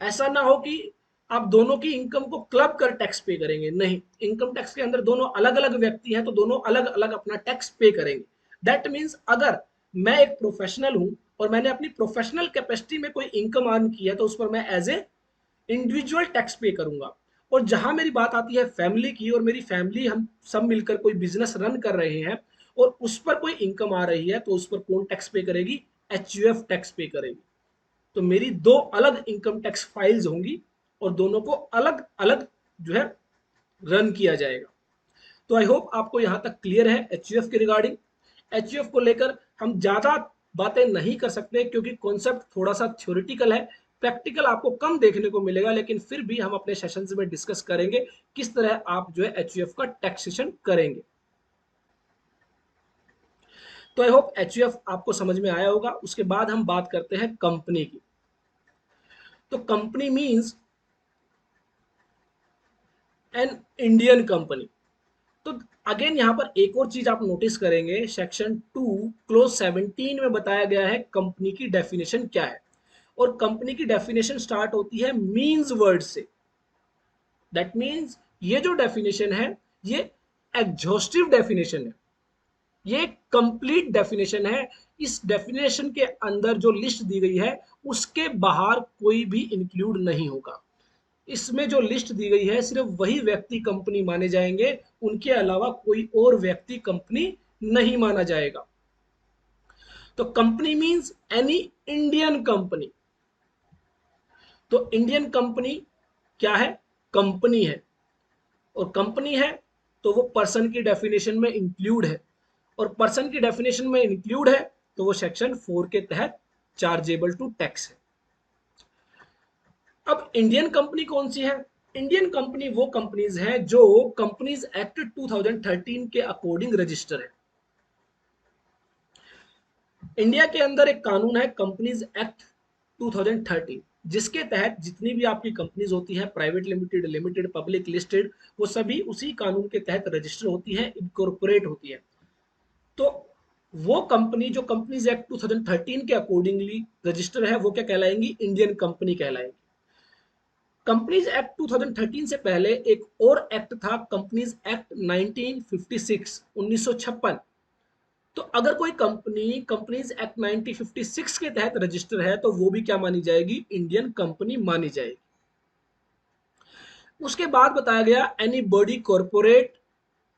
ऐसा ना हो कि आप दोनों की इनकम को क्लब कर टैक्स पे करेंगे, नहीं, इनकम टैक्स के अंदर दोनों अलग अलग व्यक्ति हैं तो दोनों अलग अलग अपना टैक्स पे करेंगे। दैट मीन्स अगर मैं एक प्रोफेशनल हूं और मैंने अपनी प्रोफेशनल कैपेसिटी में कोई इनकम अर्न की है तो उस पर मैं एज ए इंडिविजुअल टैक्स पे करूंगा। और जहां मेरी बात आती है फैमिली की, और मेरी फैमिली हम सब मिलकर कोई बिजनेस रन कर रहे हैं और उस पर कोई इनकम आ रही है, तो उस पर कौन टैक्स पे करेगी, एचयूएफ टैक्स पे करेगी। तो मेरी दो अलग इनकम टैक्स फाइल्स होंगी और दोनों को अलग अलग जो है रन किया जाएगा। तो आई होप आपको यहां तक क्लियर है एचयूएफ के रिगार्डिंग। एचयूएफ को लेकर हम ज्यादा बातें नहीं कर सकते क्योंकि कॉन्सेप्ट थोड़ा सा थ्योरेटिकल है, प्रैक्टिकल आपको कम देखने को मिलेगा, लेकिन फिर भी हम अपने सेशंस में डिस्कस करेंगे किस तरह आप जो है एचयूएफ का टैक्सेशन करेंगे। तो आई होप एचयूएफ आपको समझ में आया होगा। उसके बाद हम बात करते हैं कंपनी की। तो company means an Indian company. तो अगेन यहां पर एक और चीज आप नोटिस करेंगे, सेक्शन 2 क्लोज 17 में बताया गया है कंपनी की डेफिनेशन क्या है, और कंपनी की डेफिनेशन स्टार्ट होती है मींस वर्ड से। दैट मींस ये जो डेफिनेशन है ये एग्जॉस्टिव डेफिनेशन है, ये कंप्लीट डेफिनेशन है। इस डेफिनेशन के अंदर जो लिस्ट दी गई है उसके बाहर कोई भी इंक्लूड नहीं होगा। इसमें जो लिस्ट दी गई है सिर्फ वही व्यक्ति कंपनी माने जाएंगे, उनके अलावा कोई और व्यक्ति कंपनी नहीं माना जाएगा। तो company means any Indian company. तो इंडियन कंपनी क्या है, कंपनी है, और कंपनी है तो वो पर्सन की डेफिनेशन में इंक्लूड है, और पर्सन की डेफिनेशन में इंक्लूड है तो वो सेक्शन 4 के तहत चार्जेबल टू टैक्स है। अब इंडियन कंपनी कौन सी है, इंडियन कंपनी वो कंपनीज हैं जो कंपनीज एक्ट 2013 के अकॉर्डिंग रजिस्टर है। इंडिया के अंदर एक कानून है कंपनीज एक्ट 2013, जिसके तहत जितनी भी आपकी कंपनीज होती हैं, private limited, limited, public listed, वो सभी उसी कानून के तहत रजिस्टर होती हैं, इनकॉर्पोरेट होती हैं। तो वो कंपनी जो कंपनीज एक्ट 2013 के अकॉर्डिंगली रजिस्टर है, वो क्या कहलाएंगी? इंडियन कंपनी कहलाएंगी। कंपनीज एक्ट 2013 से पहले एक और एक्ट था, कंपनीज एक्ट 1956, 1956। तो अगर कोई कंपनी कंपनीज एक्ट 1956 के तहत रजिस्टर है, तो वो भी क्या मानी जाएगी? इंडियन कंपनी मानी जाएगी। उसके बाद बताया गया any body corporate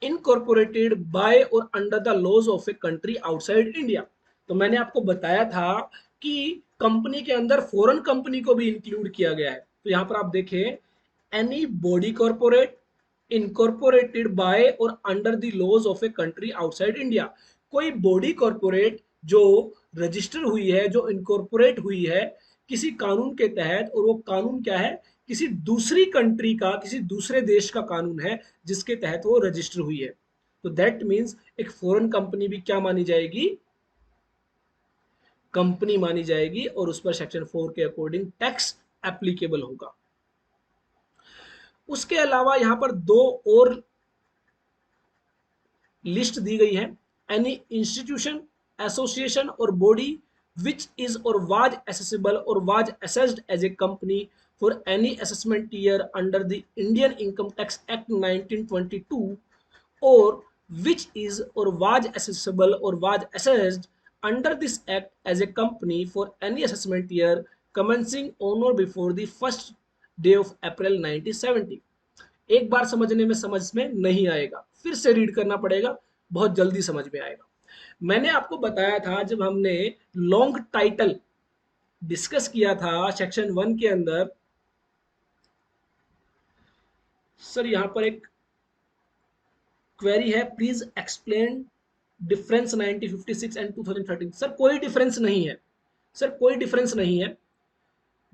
incorporated by or under the laws of a country outside India. तो मैंने आपको बताया था कि कंपनी के अंदर फॉरेन कंपनी को भी इंक्लूड किया गया है। तो यहां पर आप देखें, any body corporate incorporated by or under the laws of a country outside India. कोई बॉडी कॉर्पोरेट जो रजिस्टर हुई है, जो इनकॉर्पोरेट हुई है किसी कानून के तहत, और वो कानून क्या है? किसी दूसरी कंट्री का, किसी दूसरे देश का कानून है जिसके तहत वो रजिस्टर हुई है। तो दैट मीन्स एक फॉरेन कंपनी भी क्या मानी जाएगी? कंपनी मानी जाएगी, और उस पर सेक्शन 4 के अकॉर्डिंग टैक्स एप्लीकेबल होगा। उसके अलावा यहां पर दो और लिस्ट दी गई है। एनी इंस्टीट्यूशन, एसोसिएशन और body which is or was accessible or was assessed as a company for any assessment year under the Indian Income Tax Act 1922, or which is or was accessible or was assessed under this act as a company for any assessment year commencing on or before the first day of April 1970। एक बार समझने में समझ में नहीं आएगा, फिर से रीड करना पड़ेगा, बहुत जल्दी समझ में आएगा। मैंने आपको बताया था जब हमने लॉन्ग टाइटल डिस्कस किया था सेक्शन 1 के अंदर, सर यहां पर एक क्वेरी है, please explain difference 1956 and 2013। Sir कोई डिफरेंस नहीं है, सर कोई डिफरेंस नहीं है।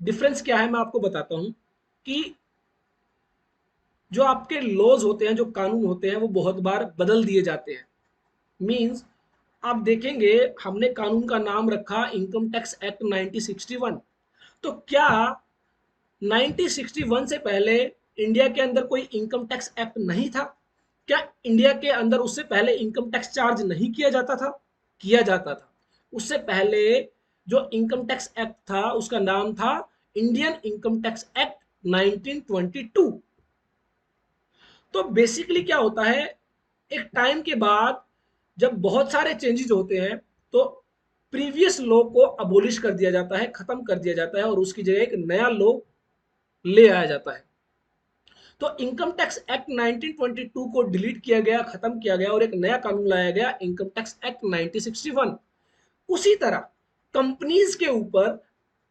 डिफरेंस क्या है मैं आपको बताता हूं कि जो आपके लॉज होते हैं, जो कानून होते हैं, वो बहुत बार बदल दिए जाते हैं। मींस आप देखेंगे हमने कानून का नाम रखा इनकम टैक्स एक्ट 1961। तो क्या 1961 से पहले इंडिया के अंदर कोई इनकम टैक्स एक्ट नहीं था? क्या इंडिया के अंदर उससे पहले इनकम टैक्स चार्ज नहीं किया जाता था? किया जाता था। उससे पहले जो इनकम टैक्स एक्ट था उसका नाम था इंडियन इनकम टैक्स एक्ट 1922। तो बेसिकली क्या होता है, एक टाइम के बाद जब बहुत सारे चेंजेस होते हैं, तो प्रीवियस लॉ को अबोलिश कर दिया जाता है, खत्म कर दिया जाता है, और उसकी जगह एक नया लॉ ले आया जाता है। तो इनकम टैक्स एक्ट 1922 को डिलीट किया गया, खत्म किया गया, और एक नया कानून लाया गया इनकम टैक्स एक्ट 1961। उसी तरह कंपनीज के ऊपर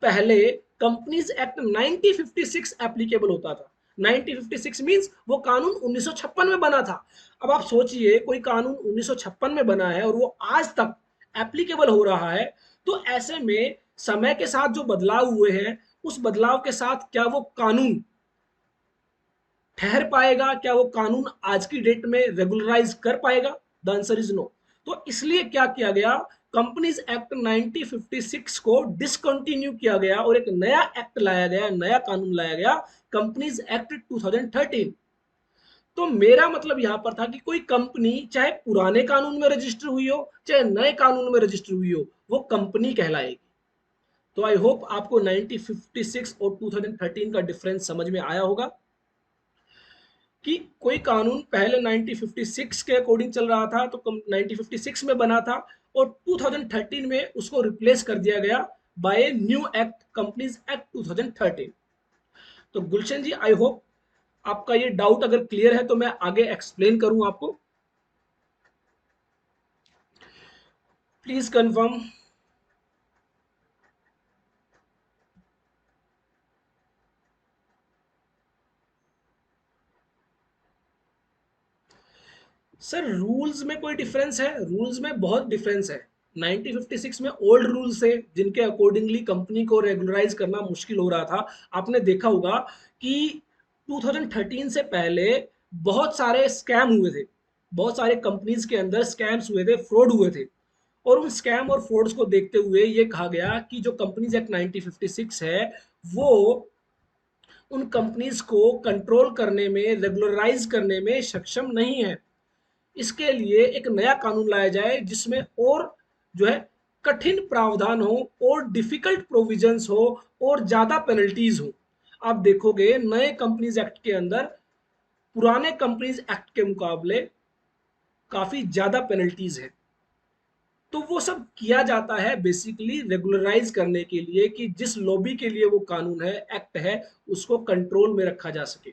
पहले कंपनीज एक्ट 1956 एप्लीकेबल होता था। 1956 मींस वो कानून 1956 में बना था। अब आप सोचिए कोई कानून 1956 में बना है और वो आज तक एप्लीकेबल हो रहा है, तो ऐसे में समय के साथ जो बदलाव हुए हैं, उस बदलाव के साथ क्या वो कानून ठहर पाएगा? क्या वो कानून आज की डेट में रेगुलराइज कर पाएगा? The answer is no. तो इसलिए क्या किया गया, कंपनीज एक्ट 1956 को डिसकंटिन्यू किया गया और एक नया एक्ट लाया गया, नया कानून लाया गया, कंपनीज एक्ट 2013। तो मेरा मतलब यहां पर था कि कोई कंपनी चाहे पुराने कानून में रजिस्टर हुई हो, चाहे नए कानून में रजिस्टर हुई हो, वो कंपनी कहलाएगी। तो आई होप आपको 1956 और 2013 का डिफरेंस समझ में आया होगा कि कोई कानून पहले 1956 के अकॉर्डिंग चल रहा था, तो 1956 में बना था, और 2013 में उसको रिप्लेस कर दिया गया by new act, companies act 2013। तो गुलशन जी, आई होप आपका ये डाउट अगर क्लियर है तो मैं आगे एक्सप्लेन करूं आपको। Please confirm. सर रूल्स में कोई डिफरेंस है? रूल्स में बहुत डिफरेंस है। 1956 में ओल्ड रूल्स थे जिनके अकॉर्डिंगली कंपनी को रेगुलराइज करना मुश्किल हो रहा था। आपने देखा होगा कि 2013 से पहले बहुत सारे स्कैम हुए थे, बहुत सारे कंपनीज के अंदर स्कैम्स हुए थे, फ्रॉड हुए थे, और उन स्कैम और फ्रॉड्स को देखते हुए ये कहा गया कि जो कंपनीज एक्ट 1956 है वो उन कंपनीज को कंट्रोल करने में, रेगुलराइज करने में सक्षम नहीं है। इसके लिए एक नया कानून लाया जाए जिसमें और जो है कठिन प्रावधान हो और डिफिकल्ट प्रोविजंस हो और ज्यादा पेनल्टीज हो। आप देखोगे नए कंपनीज एक्ट के अंदर पुराने कंपनीज एक्ट के मुकाबले काफी ज्यादा पेनल्टीज है। तो वो सब किया जाता है बेसिकली रेगुलराइज करने के लिए कि जिस लॉबी के लिए वो कानून है, एक्ट है, उसको कंट्रोल में रखा जा सके।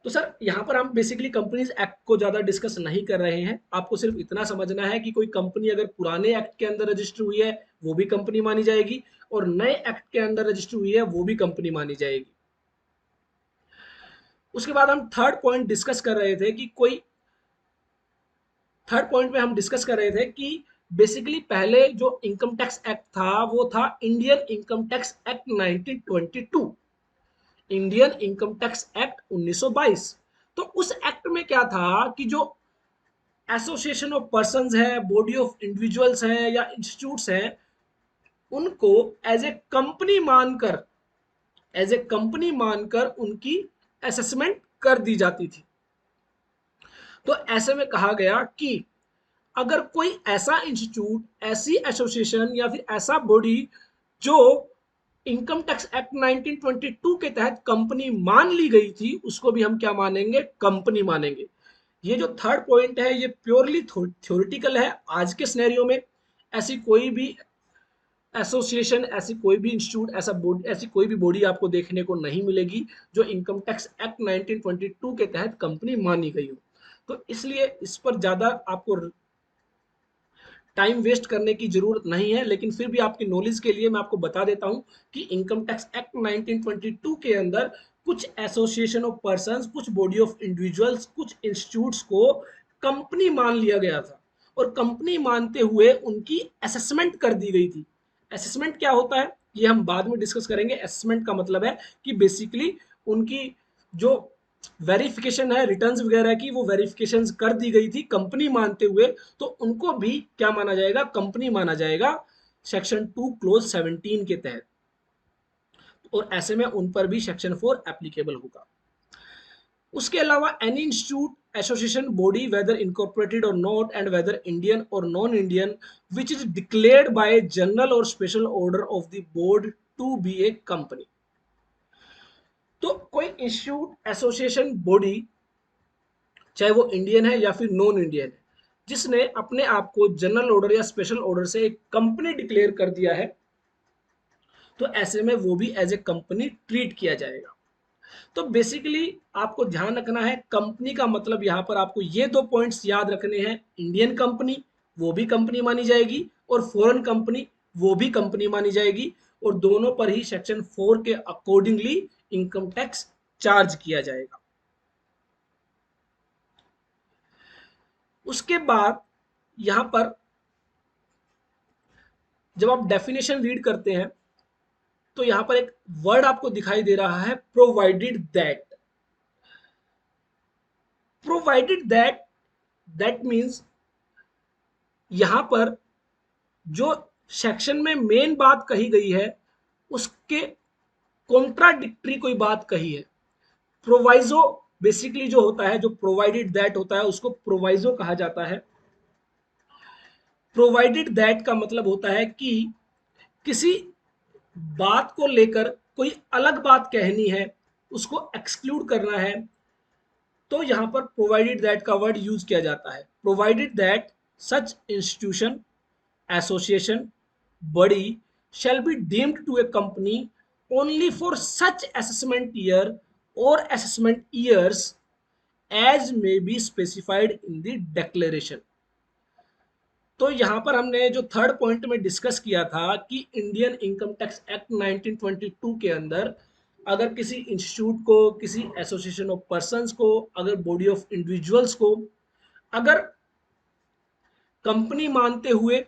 तो सर यहाँ पर हम बेसिकली कंपनीज एक्ट को ज्यादा डिस्कस नहीं कर रहे हैं। आपको सिर्फ इतना समझना है कि कोई कंपनी अगर पुराने एक्ट के अंदर रजिस्टर हुई है वो भी कंपनी मानी जाएगी, और नए एक्ट के अंदर रजिस्टर हुई है वो भी कंपनी मानी जाएगी। उसके बाद हम थर्ड पॉइंट डिस्कस कर रहे थे कि कोई थर्ड पॉइंट में हम डिस्कस कर रहे थे कि बेसिकली पहले जो इनकम टैक्स एक्ट था वो था Indian income tax act 1922, Indian income tax act 1922। तो उस एक्ट में क्या था कि जो एसोसिएशन ऑफ पर्संस है, बॉडी ऑफ इंडिविजुअल्स हैं या इंस्टीट्यूट्स हैं, उनको एज ए कंपनी मानकर, उनकी असेसमेंट कर दी जाती थी। तो ऐसे में कहा गया कि अगर कोई ऐसा इंस्टीट्यूट, ऐसी एसोसिएशन या फिर ऐसा बॉडी जो इनकम टैक्स एक्ट 1922 के तहत कंपनी मान ली गई थी, उसको भी हम क्या मानेंगे? कंपनी मानेंगे। ये जो थर्ड पॉइंट है ये प्योरली थ्योरेटिकल है। आज के सिनेरियो में ऐसी कोई भी एसोसिएशन, ऐसी कोई भी इंस्टीट्यूट, ऐसी कोई भी बॉडी आपको देखने को नहीं मिलेगी जो इनकम टैक्स एक्ट 1922 के तहत कंपनी मानी गई हो। तो इसलिए इस पर ज्यादा आपको टाइम वेस्ट करने की जरूरत नहीं है, लेकिन फिर भी आपकी नॉलेज के लिए मैं आपको बता देता हूं कि इनकम टैक्स एक्ट 1922 के अंदर कुछ एसोसिएशन ऑफ पर्संस, कुछ बॉडी ऑफ इंडिविजुअल्स, कुछ इंस्टीट्यूट्स को कंपनी मान लिया गया था, और कंपनी मानते हुए उनकी असेसमेंट कर दी गई थी। असेसमेंट क्या होता है ये हम बाद में डिस्कस करेंगे। असेसमेंट का मतलब है कि बेसिकली उनकी जो वेरिफिकेशन है रिटर्न्स वगैरह की, वो वेरिफिकेशन कर दी गई थी कंपनी मानते हुए, तो उनको भी क्या माना जाएगा? कंपनी माना जाएगा सेक्शन 2 क्लोज 17 के तहत, और ऐसे में उन पर भी सेक्शन 4 एप्लीकेबल होगा। उसके अलावा any institute, association, body whether incorporated or not and whether Indian or non Indian which is declared by general or special order of the board to be a company. तो कोई इंस्टीट्यूट, एसोसिएशन, बॉडी, चाहे वो इंडियन है या फिर नॉन इंडियन है, जिसने अपने आप को जनरल ऑर्डर या स्पेशल ऑर्डर से एक कंपनी डिक्लेयर कर दिया है, तो ऐसे में वो भी एज ए कंपनी ट्रीट किया जाएगा। तो बेसिकली आपको ध्यान रखना है, कंपनी का मतलब यहाँ पर आपको ये दो पॉइंट्स याद रखने हैं। इंडियन कंपनी वो भी कंपनी मानी जाएगी, और फॉरेन कंपनी वो भी कंपनी मानी जाएगी, और दोनों पर ही सेक्शन 4 के अकॉर्डिंगली इनकम टैक्स चार्ज किया जाएगा। उसके बाद यहां पर जब आप डेफिनेशन रीड करते हैं तो यहां पर एक वर्ड आपको दिखाई दे रहा है, provided that. Provided that, that means यहां पर जो सेक्शन में मेन बात कही गई है उसके कॉन्ट्राडिक्टरी कोई बात कही है। प्रोवाइजो बेसिकली जो होता है, जो प्रोवाइडेड दैट होता है, उसको प्रोवाइजो कहा जाता है। प्रोवाइडेड दैट का मतलब होता है कि किसी बात को लेकर कोई अलग बात कहनी है, उसको एक्सक्लूड करना है, तो यहां पर प्रोवाइडेड दैट का वर्ड यूज किया जाता है। Provided that such institution, association, body shall be deemed to a company only for such assessment year or assessment years as may be specified in the declaration। तो यहां पर हमने जो थर्ड पॉइंट में डिस्कस किया था कि इंडियन इनकम टैक्स एक्ट 1922 के अंदर अगर किसी इंस्टीट्यूट को, किसी एसोसिएशन ऑफ पर्संस को, अगर बॉडी ऑफ इंडिविजुअल्स को अगर कंपनी मानते हुए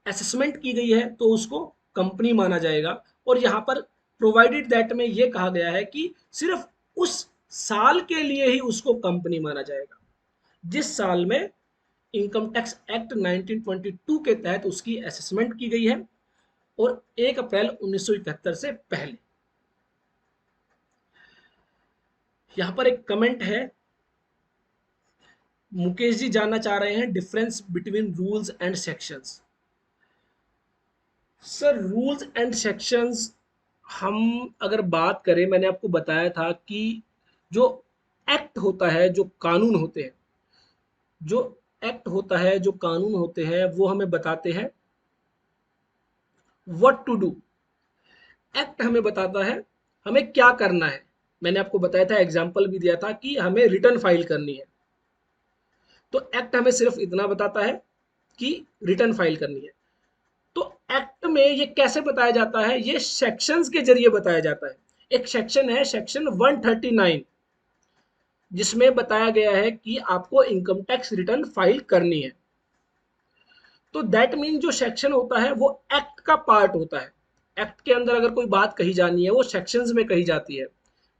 असेसमेंट की गई है तो उसको कंपनी माना जाएगा। और यहाँ पर प्रोवाइडेड दैट में ये कहा गया है कि सिर्फ उस साल के लिए ही उसको कंपनी माना जाएगा जिस साल में इनकम टैक्स एक्ट 1922 के तहत उसकी असेसमेंट की गई है और 1 अप्रैल 1971 से पहले। यहां पर एक कमेंट है, मुकेश जी जानना चाह रहे हैं difference between rules and sections. Sir rules and sections हम अगर बात करें, मैंने आपको बताया था कि जो एक्ट होता है, जो कानून होते हैं, जो एक्ट होता है, जो कानून होते हैं, वो हमें बताते हैं व्हाट टू डू। एक्ट हमें बताता है हमें क्या करना है। मैंने आपको बताया था, एग्जाम्पल भी दिया था कि हमें रिटर्न फाइल करनी है, तो एक्ट हमें सिर्फ इतना बताता है कि रिटर्न फाइल करनी है। तो एक्ट में ये कैसे बताया जाता है, ये सेक्शंस के जरिए बताया जाता है। एक सेक्शन है सेक्शन 139, जिसमें बताया गया है कि आपको इनकम टैक्स रिटर्न फाइल करनी है। तो दैट मीन जो सेक्शन होता है वो एक्ट का पार्ट होता है। एक्ट के अंदर अगर कोई बात कही जानी है वो सेक्शंस में कही जाती है।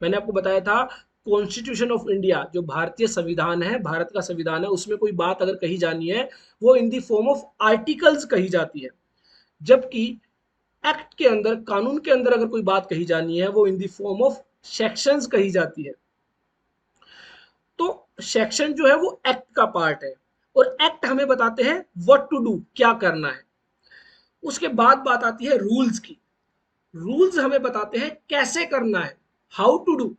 मैंने आपको बताया था कॉन्स्टिट्यूशन ऑफ इंडिया, जो भारतीय संविधान है, भारत का संविधान है, उसमें कोई बात अगर कही जानी है वो in the form of articles कही जाती है। जबकि एक्ट के अंदर, कानून के अंदर अगर कोई बात कही जानी है वो in the form of sections कही जाती है। तो सेक्शन जो है वो एक्ट का पार्ट है और एक्ट हमें बताते हैं व्हाट टू डू, क्या करना है। उसके बाद बात आती है रूल्स की। रूल्स हमें बताते हैं कैसे करना है, हाउ टू डू।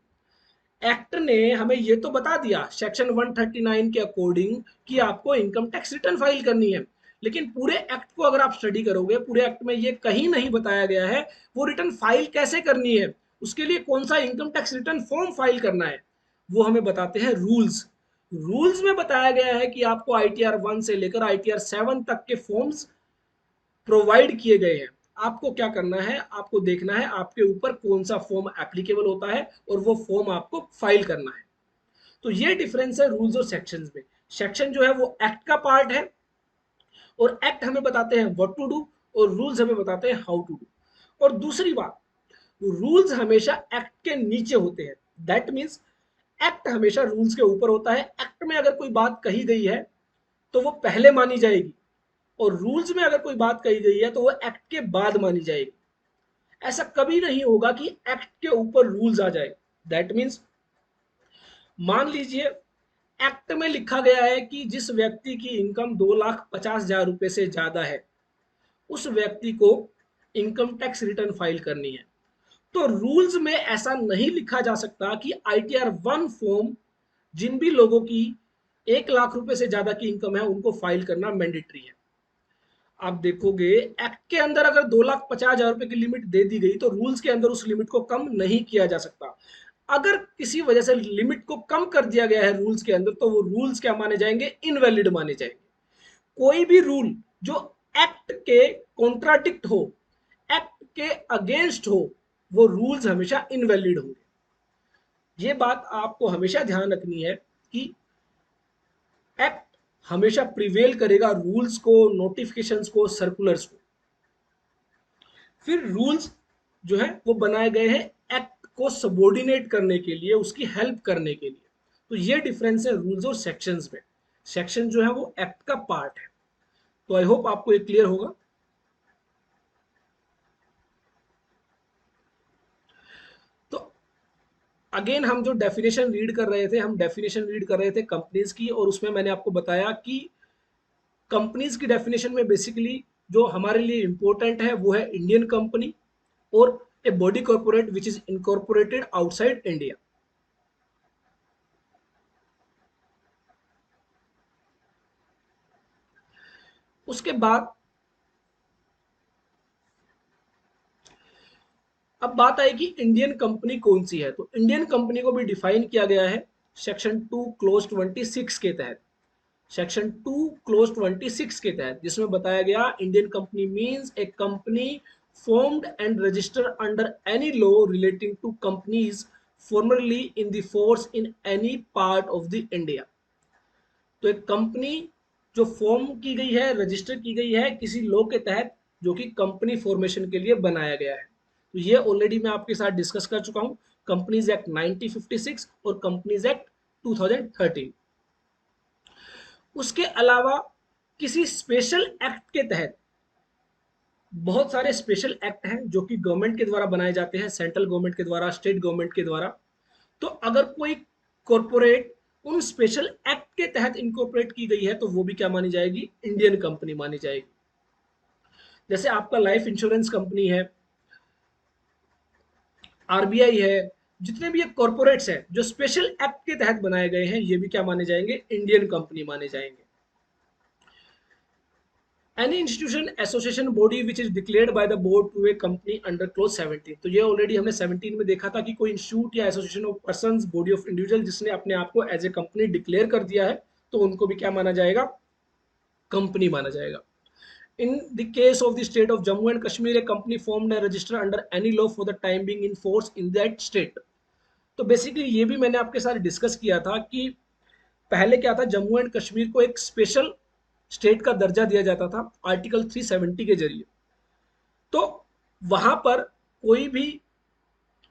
एक्ट ने हमें ये तो बता दिया सेक्शन 139 के अकॉर्डिंग कि आपको इनकम टैक्स रिटर्न फाइल करनी है, लेकिन पूरे एक्ट को अगर आप स्टडी करोगे, पूरे एक्ट में ये कहीं नहीं बताया गया है वो रिटर्न फाइल कैसे करनी है, उसके लिए कौन सा income tax return form file करना है। वो हमें बताते हैं रूल्स। रूल्स में बताया गया है कि आपको ITR 1 से लेकर ITR 7 तक के फॉर्म्स प्रोवाइड किए गए हैं। आपको क्या करना है, आपको देखना है आपके ऊपर कौन सा फॉर्म एप्लीकेबल होता है और वो फॉर्म आपको फाइल करना है। तो ये डिफरेंस है रूल्स और सेक्शंस में। सेक्शन जो है वो एक्ट का पार्ट है और एक्ट हमें बताते हैं व्हाट टू डू और रूल्स हमें बताते हैं हाउ टू डू। और दूसरी बात, रूल्स हमेशा एक्ट के नीचे होते हैं। दैट मीन्स एक्ट हमेशा रूल्स के ऊपर होता है। एक्ट में अगर कोई बात कही गई है तो वो पहले मानी जाएगी और रूल्स में अगर कोई बात कही गई है तो वो एक्ट के बाद मानी जाएगी। ऐसा कभी नहीं होगा कि एक्ट के ऊपर रूल्स आ जाए। दैट मीन्स मान लीजिए एक्ट में लिखा गया है कि जिस व्यक्ति की इनकम 2,50,000 रुपए से ज्यादा है उस व्यक्ति को इनकम टैक्स रिटर्न फाइल करनी है। तो रूल्स में ऐसा नहीं लिखा जा सकता कि ITR 1 फॉर्म जिन भी लोगों की 1,00,000 रुपए से ज्यादा की इनकम है उनको फाइल करना मैंडेटरी है। आप देखोगे एक्ट के अंदर अगर 2,50,000 रुपए की लिमिट दे दी गई तो रूल्स के अंदर उस लिमिट को कम नहीं किया जा सकता। अगर किसी वजह से लिमिट को कम कर दिया गया है रूल्स के अंदर तो वो रूल्स क्या माने जाएंगे, इनवैलिड माने जाएंगे। कोई भी रूल जो एक्ट के कॉन्ट्राडिक्ट हो, एक्ट के अगेंस्ट हो, वो रूल्स हमेशा इनवैलिड होंगे। ये बात आपको हमेशा ध्यान रखनी है कि एक्ट हमेशा प्रिवेल करेगा रूल्स को, नोटिफिकेशंस को, सर्कुलर्स को। फिर रूल्स जो है वो बनाए गए हैं एक्ट को सबॉर्डिनेट करने के लिए, उसकी हेल्प करने के लिए। तो ये डिफरेंस है रूल्स और सेक्शंस में। सेक्शन जो है वो एक्ट का पार्ट है। तो आई होप आपको ये क्लियर होगा। तो अगेन हम जो डेफिनेशन रीड कर रहे थे, हम डेफिनेशन रीड कर रहे थे कंपनीज की, और उसमें मैंने आपको बताया कि कंपनीज की डेफिनेशन में बेसिकली जो हमारे लिए इंपॉर्टेंट है वो है इंडियन कंपनी और a body corporate which is incorporated outside India. उसके बाद अब बात आएगी इंडियन कंपनी कौन सी है। तो इंडियन कंपनी को भी डिफाइन किया गया है सेक्शन 2 क्लोज 26 के तहत। सेक्शन 2 क्लोज 26 के तहत, जिसमें बताया गया Indian company means A company formed and registered under any law relating to companies formerly in the force in any part of the India। तो एक कंपनी जो फॉर्म की गई है, रजिस्टर की गई है किसी लॉ के तहत जो कि कंपनी फॉर्मेशन के लिए बनाया गया है। तो ये ऑलरेडी मैं आपके साथ डिस्कस कर चुका हूं, कंपनीज एक्ट 1956 और कंपनीज एक्ट 2013। उसके अलावा किसी स्पेशल एक्ट के तहत, बहुत सारे स्पेशल एक्ट हैं जो कि गवर्नमेंट के द्वारा बनाए जाते हैं, सेंट्रल गवर्नमेंट के द्वारा, स्टेट गवर्नमेंट के द्वारा। तो अगर कोई कॉरपोरेट उन स्पेशल एक्ट के तहत इनकॉर्पोरेट की गई है तो वो भी क्या मानी जाएगी, इंडियन कंपनी मानी जाएगी। जैसे आपका लाइफ इंश्योरेंस कंपनी है, आरबीआई है, जितने भी ये कॉरपोरेट्स हैं जो स्पेशल एक्ट के तहत बनाए गए हैं, ये भी क्या माने जाएंगे, इंडियन कंपनी माने जाएंगे। Any institution, association, body which is declared by the board to a company under clause 17। तो ये ऑलरेडी हमने 17 में देखा था कि कोई इंस्टीट्यूट या association of persons, body of individual जिसने अपने आप को एज ए कंपनी डिक्लेयर कर दिया है, तो उनको भी क्या माना जाएगा, कंपनी माना जाएगा। In the case of the state of Jammu and Kashmir, a company formed and registered under any law for the time being in force in that state। तो बेसिकली ये भी मैंने आपके साथ डिस्कस किया था कि पहले क्या था, जम्मू एंड कश्मीर को एक स्पेशल स्टेट का दर्जा दिया जाता था आर्टिकल 370 के जरिए। तो वहां पर कोई भी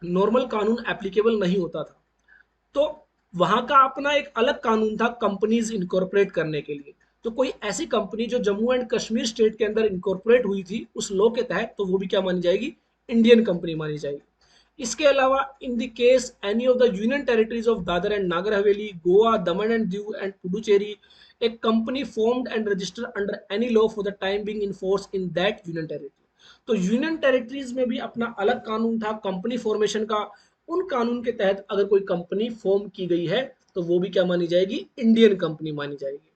नॉर्मल कानून एप्लीकेबल नहीं होता था, तो वहां का अपना एक अलग कानून था कंपनीज इनकॉर्पोरेट करने के लिए। तो कोई ऐसी कंपनी जो जम्मू एंड कश्मीर स्टेट के अंदर इनकॉर्पोरेट हुई थी उस लॉ के तहत, तो वो भी क्या मानी जाएगी, इंडियन कंपनी मानी जाएगी। इसके अलावा in the case any of the union territories of Dadar and Nagar Haveli, Goa, Daman and Diu and Puducherry, एक company formed and registered under any law for the time being in force in that union territory. तो यूनियन टेरिटरीज में भी अपना अलग कानून था कंपनी फॉर्मेशन का। उन कानून के तहत अगर कोई कंपनी फॉर्म की गई है तो वो भी क्या मानी जाएगी, इंडियन कंपनी मानी जाएगी।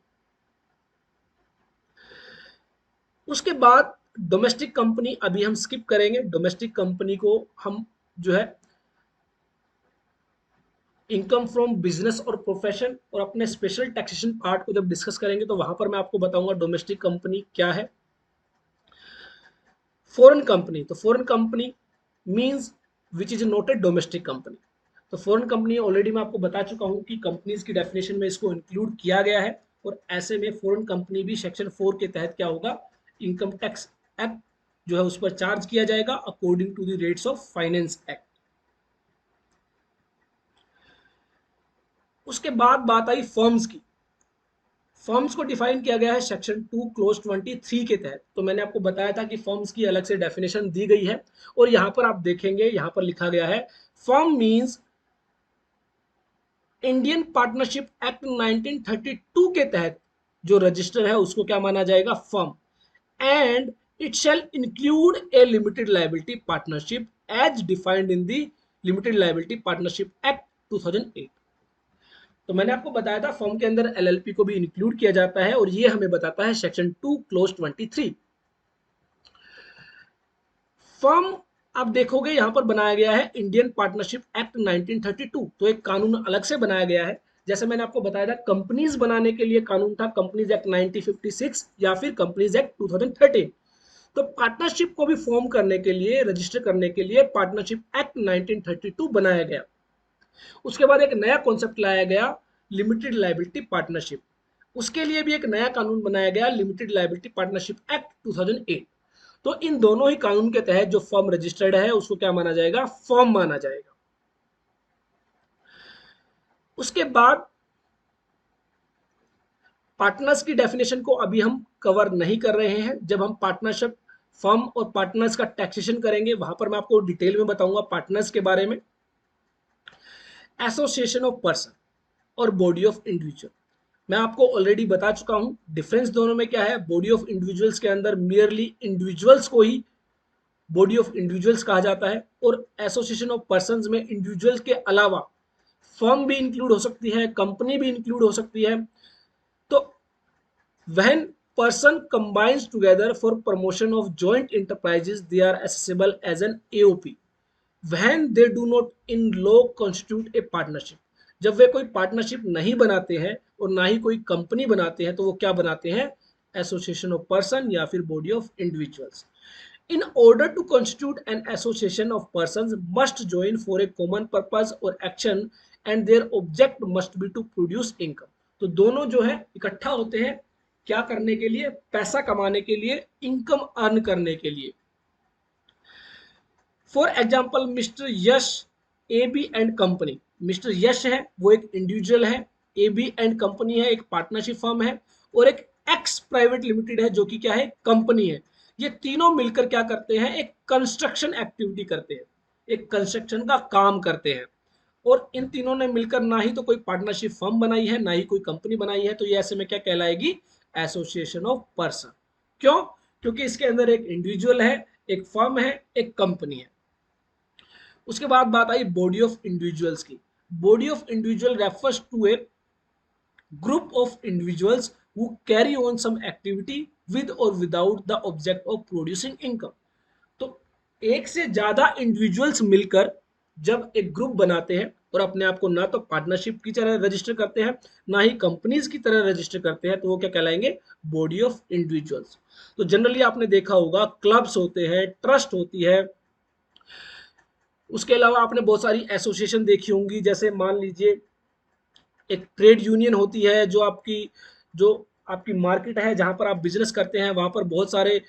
उसके बाद डोमेस्टिक कंपनी अभी हम स्किप करेंगे। डोमेस्टिक कंपनी को हम जो है इनकम फ्रॉम बिजनेस और प्रोफेशन और अपने स्पेशल टैक्सेशन पार्ट को जब डिस्कस करेंगे तो वहां पर मैं आपको बताऊंगा डोमेस्टिक कंपनी क्या है। फॉरेन कंपनी, तो foreign company means which is not a domestic company. तो फॉरेन कंपनी ऑलरेडी मैं आपको बता चुका हूं कि कंपनीज की डेफिनेशन में इसको इंक्लूड किया गया है, और ऐसे में फॉरेन कंपनी भी सेक्शन 4 के तहत क्या होगा, इनकम टैक्स एक्ट जो है उस पर चार्ज किया जाएगा according to the rates of finance act. उसके बाद बात आई फर्म्स की। फर्म्स को डिफाइन किया गया है सेक्शन 2 क्लोज 23 के तहत। तो मैंने आपको बताया था कि फर्म्स की अलग से डेफिनेशन दी गई है, और यहां पर आप देखेंगे यहां पर लिखा गया है firm means Indian partnership act 1932 के तहत जो रजिस्टर है उसको क्या माना जाएगा, firm. And it shall include a limited liability partnership as defined in the limited liability partnership act 2008। तो मैंने आपको बताया था फर्म के अंदर एलएलपी को भी इंक्लूड किया जाता है, और ये हमें बताता है सेक्शन 2 क्लोज 23। फर्म आप देखोगे यहां पर बनाया गया है इंडियन पार्टनरशिप एक्ट 1932। तो एक कानून अलग से बनाया गया है। जैसे मैंने आपको बताया था कंपनीज बनाने के लिए कानून था कंपनीज एक्ट 1956 या फिर कंपनीज एक्ट 2013। तो पार्टनरशिप को भी फॉर्म करने के लिए, रजिस्टर करने के लिए पार्टनरशिप एक्ट 1932 बनाया गया। उसके बाद एक नया कॉन्सेप्ट लाया गया, लिमिटेड लायबिलिटी पार्टनरशिप। उसके लिए भी एक नया कानून बनाया गया, लिमिटेड लायबिलिटी पार्टनरशिप एक्ट 2008। तो इन दोनों ही कानून के तहत जो फर्म रजिस्टर्ड है उसको क्या माना जाएगा, फर्म माना जाएगा। उसके बाद पार्टनर्स की डेफिनेशन को अभी हम कवर नहीं कर रहे हैं। जब हम पार्टनरशिप, फर्म और पार्टनर्स का टैक्सेशन करेंगे वहां पर मैं आपको डिटेल में बताऊंगा पार्टनर्स के बारे में। एसोसिएशन ऑफ पर्सन और बॉडी ऑफ इंडिविजुअल, मैं आपको ऑलरेडी बता चुका हूं डिफरेंस दोनों में क्या है। बॉडी ऑफ इंडिविजुअल्स के अंदर मियरली इंडिविजुअल्स को ही बॉडी ऑफ इंडिविजुअल्स कहा जाता है, और एसोसिएशन ऑफ पर्संस में इंडिविजुअल्स के अलावा फर्म भी इंक्लूड हो सकती है, कंपनी भी इंक्लूड हो सकती है। तो when person combines together for promotion of joint enterprises they are accessible as an AOP when they do not in law constitute a partnership। जब वे कोई पार्टनरशिप नहीं बनाते हैं और ना ही कोई कंपनी बनाते हैं तो वो क्या बनाते हैं, एसोसिएशन ऑफ पर्सन या फिर body of individuals. In order to constitute an association of persons must join for a common purpose or action and their object must be to produce income। तो दोनों जो है इकट्ठा होते हैं क्या करने के लिए, पैसा कमाने के लिए, इनकम अर्न करने के लिए। For example mister Yash A B and company. Mister Yash है वो एक इंडिविजुअल है, AB एंड कंपनी है, एक पार्टनरशिप फर्म है, और एक एक्स प्राइवेट लिमिटेड है जो कि क्या है, कंपनी है। ये तीनों मिलकर क्या करते हैं, एक कंस्ट्रक्शन एक्टिविटी करते हैं, एक कंस्ट्रक्शन का काम करते हैं। और इन तीनों ने मिलकर ना ही तो कोई पार्टनरशिप फर्म बनाई है, ना ही कोई कंपनी बनाई है, तो ये ऐसे में क्या कहलाएगी, एसोसिएशन ऑफ पर्सन। क्यों? क्योंकि इसके अंदर एक इंडिविजुअल है, एक फर्म है, एक कंपनी है। उसके बाद बात आई बॉडी ऑफ इंडिविजुअल्स की। Body of individual refers to a group of individuals who carry on some activity with or without the object of producing income। तो एक से ज्यादा इंडिविजुअल्स मिलकर जब एक ग्रुप बनाते हैं और अपने आप को ना तो पार्टनरशिप की तरह रजिस्टर करते हैं, ना ही कंपनीज की तरह रजिस्टर करते हैं, तो वो क्या कहलाएंगे, बॉडी ऑफ इंडिविजुअल्स। तो जनरली आपने देखा होगा क्लब्स होते हैं, ट्रस्ट होती है, उसके अलावा आपने बहुत सारी एसोसिएशन देखी होंगी, जैसे मान लीजिए एक ट्रेड यूनियन होती है, जो आपकी मार्केट है जहां पर आप बिजनेस करते हैं, वहां पर बहुत सारे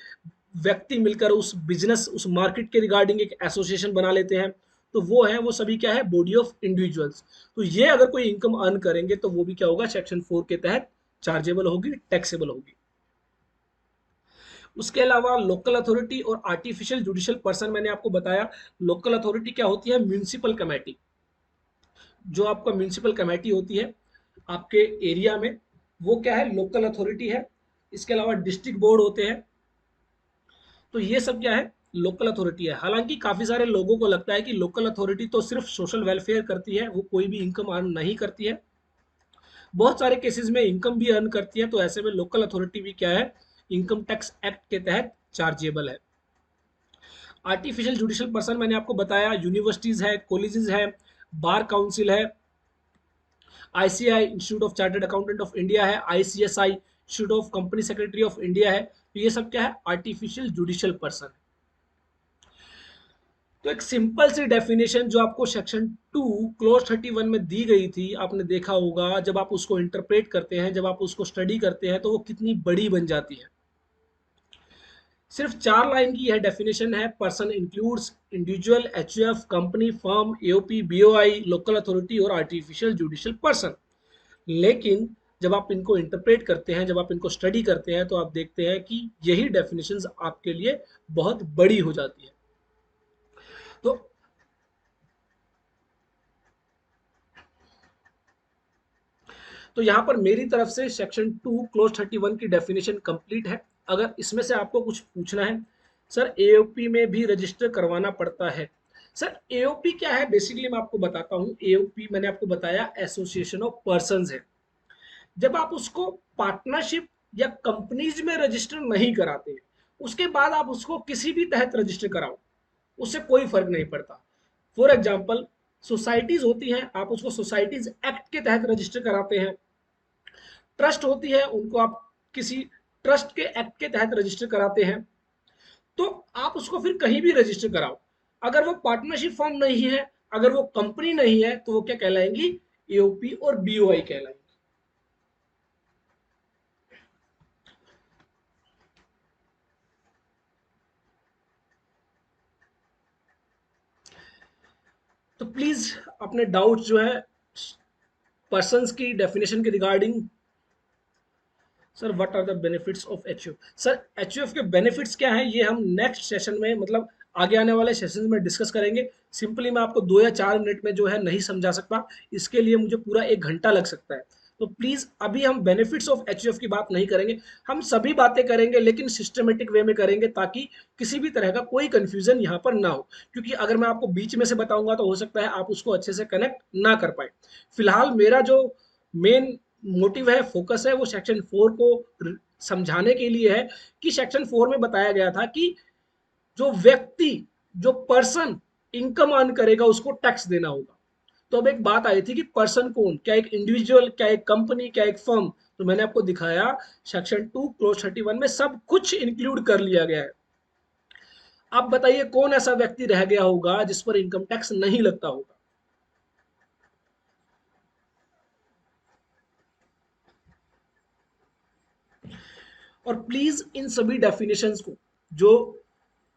व्यक्ति मिलकर उस बिजनेस, उस मार्केट के रिगार्डिंग एक एसोसिएशन बना लेते हैं। तो वो सभी क्या है, बॉडी ऑफ इंडिविजुअल्स। तो ये अगर कोई इनकम अर्न करेंगे तो वो भी क्या होगा, सेक्शन 4 के तहत चार्जेबल होगी, टैक्सेबल होगी। उसके अलावा लोकल अथॉरिटी और आर्टिफिशियल जुडिशियल पर्सन, मैंने आपको बताया। लोकल अथॉरिटी क्या होती है, म्यूनिसिपल कमेटी। जो आपका म्यूनिसिपल कमेटी होती है आपके एरिया में, वो क्या है, लोकल अथॉरिटी है। इसके अलावा डिस्ट्रिक्ट बोर्ड होते हैं। तो ये सब क्या है, लोकल अथॉरिटी है। हालांकि काफी सारे लोगों को लगता है कि लोकल अथॉरिटी तो सिर्फ सोशल वेलफेयर करती है, वो कोई भी इनकम अर्न नहीं करती है। बहुत सारे केसेस में इनकम भी अर्न करती है, तो ऐसे में लोकल अथॉरिटी भी क्या है, इनकम टैक्स एक्ट के तहत चार्जेबल है। आर्टिफिशियल जुडिशियल पर्सन मैंने आपको बताया, यूनिवर्सिटीज है, कॉलेजेस है, बार काउंसिल है, ICI institute of chartered accountant of India है, ICSI institute of company secretary of India है। तो ये सब क्या है, आर्टिफिशियल जुडिशियल पर्सन। तो एक सिंपल सी डेफिनेशन जो आपको सेक्शन 2 क्लोज 31 में दी गई थी, आपने देखा होगा, जब आप उसको इंटरप्रेट करते हैं, जब आप उसको स्टडी करते हैं, तो वो कितनी बड़ी बन जाती है। सिर्फ 4 लाइन की यह डेफिनेशन है, person includes individual, HUF, company, firm, AOP, BOI, local authority और आर्टिफिशियल जुडिशियल पर्सन। लेकिन जब आप इनको इंटरप्रेट करते हैं, जब आप इनको स्टडी करते हैं, तो आप देखते हैं कि यही डेफिनेशंस आपके लिए बहुत बड़ी हो जाती है। तो यहाँ पर मेरी तरफ से सेक्शन 2 क्लोज 31 की डेफिनेशन कंप्लीट है। अगर इसमें से आपको कुछ पूछना है, सर एओपी में भी रजिस्टर करवाना पड़ता है। सर एओपी क्या है, बेसिकली मैं आपको बताता हूँ। एओपी मैंने आपको बताया एसोसिएशन ऑफ पर्संस है। जब आप उसको पार्टनरशिप या कंपनीज में रजिस्टर नहीं कराते, उसके बाद आप उसको किसी भी तहत रजिस्टर कराओ, उससे कोई फर्क नहीं पड़ता। फॉर एग्जाम्पल सोसाइटीज होती हैं, आप उसको सोसाइटीज एक्ट के तहत रजिस्टर कराते हैं। ट्रस्ट होती है, उनको आप किसी ट्रस्ट के एक्ट के तहत रजिस्टर कराते हैं। तो आप उसको फिर कहीं भी रजिस्टर कराओ, अगर वो पार्टनरशिप फॉर्म नहीं है, अगर वो कंपनी नहीं है, तो वो क्या कहलाएंगी, एओपी और बीओआई कहलाएंगी। तो प्लीज अपने डाउट जो है पर्संस की डेफिनेशन के regarding. Sir what are the benefits of HUF. Sir HUF के बेनिफिट्स क्या हैं, ये हम नेक्स्ट सेशन में, मतलब आगे आने वाले सेशन में डिस्कस करेंगे। सिंपली मैं आपको 2 या 4 मिनट में जो है नहीं समझा सकता, इसके लिए मुझे पूरा 1 घंटा लग सकता है। तो प्लीज अभी हम बेनिफिट्स ऑफ एचयूएफ की बात नहीं करेंगे, हम सभी बातें करेंगे लेकिन सिस्टमेटिक वे में करेंगे, ताकि किसी भी तरह का कोई कंफ्यूजन यहाँ पर ना हो। क्योंकि अगर मैं आपको बीच में से बताऊंगा तो हो सकता है आप उसको अच्छे से कनेक्ट ना कर पाए। फिलहाल मेरा जो मेन मोटिव है, फोकस है, वो सेक्शन 4 को समझाने के लिए है कि सेक्शन 4 में बताया गया था कि जो व्यक्ति, जो पर्सन इनकम अर्न करेगा उसको टैक्स देना होगा। तो अब एक बात आई थी कि पर्सन कौन, क्या एक इंडिविजुअल, क्या एक कंपनी, क्या एक फर्म। तो मैंने आपको दिखाया सेक्शन 2 क्लोज 31 में सब कुछ इंक्लूड कर लिया गया है। अब बताइए कौन ऐसा व्यक्ति रह गया होगा जिस पर इनकम टैक्स नहीं लगता होगा। और प्लीज इन सभी डेफिनेशंस को, जो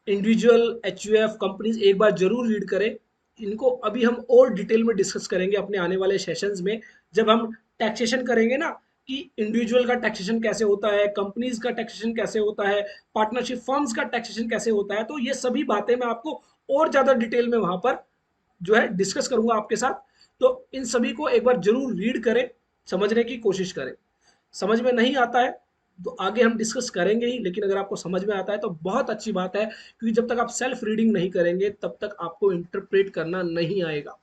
इंडिविजुअल, एचयूएफ, कंपनीज, एक बार जरूर रीड करें। इनको अभी हम और डिटेल में डिस्कस करेंगे अपने आने वाले सेशंस में, जब हम टैक्सेशन करेंगे ना कि इंडिविजुअल का टैक्सेशन कैसे होता है, कंपनीज का टैक्सेशन कैसे होता है, पार्टनरशिप फर्म्स का टैक्सेशन कैसे होता है, तो ये सभी बातें मैं आपको और ज्यादा डिटेल में वहां पर जो है डिस्कस करूंगा आपके साथ। तो इन सभी को एक बार जरूर रीड करें, समझने की कोशिश करें। समझ में नहीं आता है तो आगे हम डिस्कस करेंगे ही, लेकिन अगर आपको समझ में आता है तो बहुत अच्छी बात है, क्योंकि जब तक आप सेल्फ रीडिंग नहीं करेंगे तब तक आपको इंटरप्रेट करना नहीं आएगा।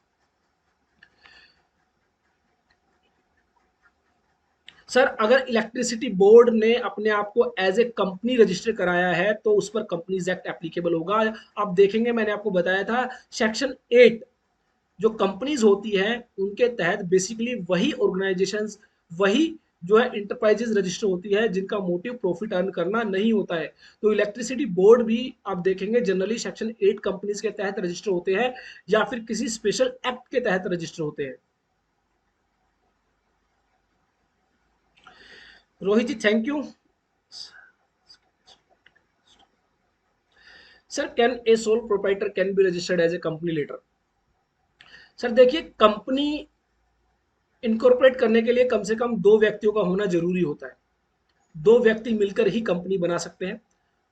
सर अगर इलेक्ट्रिसिटी बोर्ड ने अपने आप को एज ए कंपनी रजिस्टर कराया है तो उस पर कंपनीज एक्ट एप्लीकेबल होगा। आप देखेंगे मैंने आपको बताया था सेक्शन 8 जो कंपनीज होती है उनके तहत बेसिकली वही ऑर्गेनाइजेशंस, वही जो है इंटरप्राइजेज रजिस्टर होती है जिनका मोटिव प्रॉफिट अर्न करना नहीं होता है। तो इलेक्ट्रिसिटी बोर्ड भी आप देखेंगे जनरली सेक्शन 8 कंपनीज के तहत रजिस्टर होते हैं या फिर किसी स्पेशल एक्ट के तहत रजिस्टर होते हैं। Rohit ji thank you. Sir can a sole proprietor can be registered as a company later. Sir देखिए कंपनी इनकॉर्पोरेट करने के लिए कम से कम 2 व्यक्तियों का होना जरूरी होता है। 2 व्यक्ति मिलकर ही कंपनी बना सकते हैं।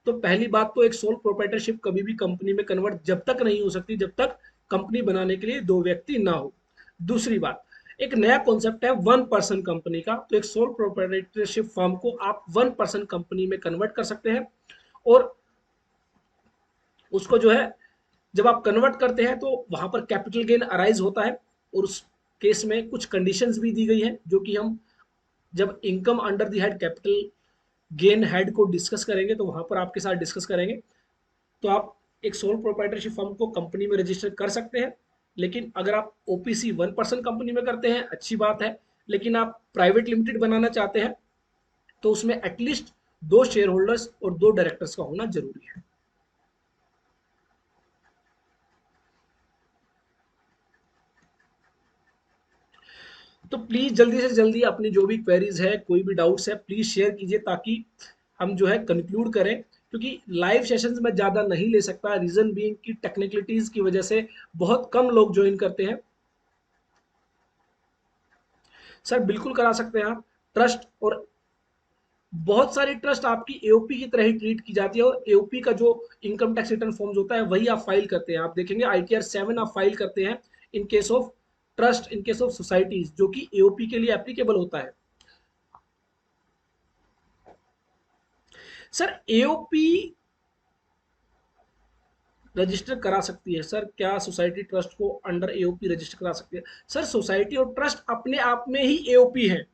तो पहली बात तो एक सोल प्रोप्राइटरशिप कभी भी कंपनी में कन्वर्ट जब तक नहीं हो सकती जब तक कंपनी बनाने के लिए 2 व्यक्ति ना हो। दूसरी बात, एक नया कॉन्सेप्ट है 1 पर्सन कंपनी का, तो एक सोल प्रोप्राइटरशिप फर्म को आप 1 पर्सन कंपनी में कन्वर्ट कर सकते हैं। और उसको जो है जब आप कन्वर्ट करते हैं तो वहां पर कैपिटल गेन अराइज होता है, और उस केस में कुछ कंडीशंस भी दी गई है जो कि हम जब income under the head capital gain head को डिस्कस करेंगे तो वहां पर आपके साथ डिस्कस करेंगे। तो आप एक सोल प्रोप्राइटरशिप फर्म को कंपनी में रजिस्टर कर सकते हैं, लेकिन अगर आप ओपीसी 1 पर्सन कंपनी में करते हैं अच्छी बात है, लेकिन आप प्राइवेट लिमिटेड बनाना चाहते हैं तो उसमें एटलीस्ट 2 शेयर होल्डर्स और 2 डायरेक्टर्स का होना जरूरी है। तो प्लीज जल्दी से जल्दी अपनी जो भी क्वेरीज है, कोई भी डाउट्स है, प्लीज शेयर कीजिए ताकि हम जो है कंक्लूड करें, क्योंकि लाइव सेशंस में ज़्यादा नहीं ले सकता, रीज़न बीइंग की टेक्निकलिटीज़ की वजह से बहुत कम लोग ज्वाइन करते हैं। सर बिल्कुल करा सकते हैं आप। ट्रस्ट और बहुत सारी ट्रस्ट आपकी एओपी की तरह ही ट्रीट की जाती है, और एओपी का जो इनकम टैक्स रिटर्न फॉर्म्स होता है वही आप फाइल करते हैं। आप देखेंगे आईटीआर 7 आप फाइल करते हैं in case of trust, in case of societies, जो कि एओपी के लिए एप्लीकेबल होता है। सर एओपी रजिस्टर करा सकती है। सर क्या सोसाइटी ट्रस्ट को अंडर एओपी रजिस्टर करा सकती है? सर सोसाइटी और ट्रस्ट अपने आप में ही एओपी है,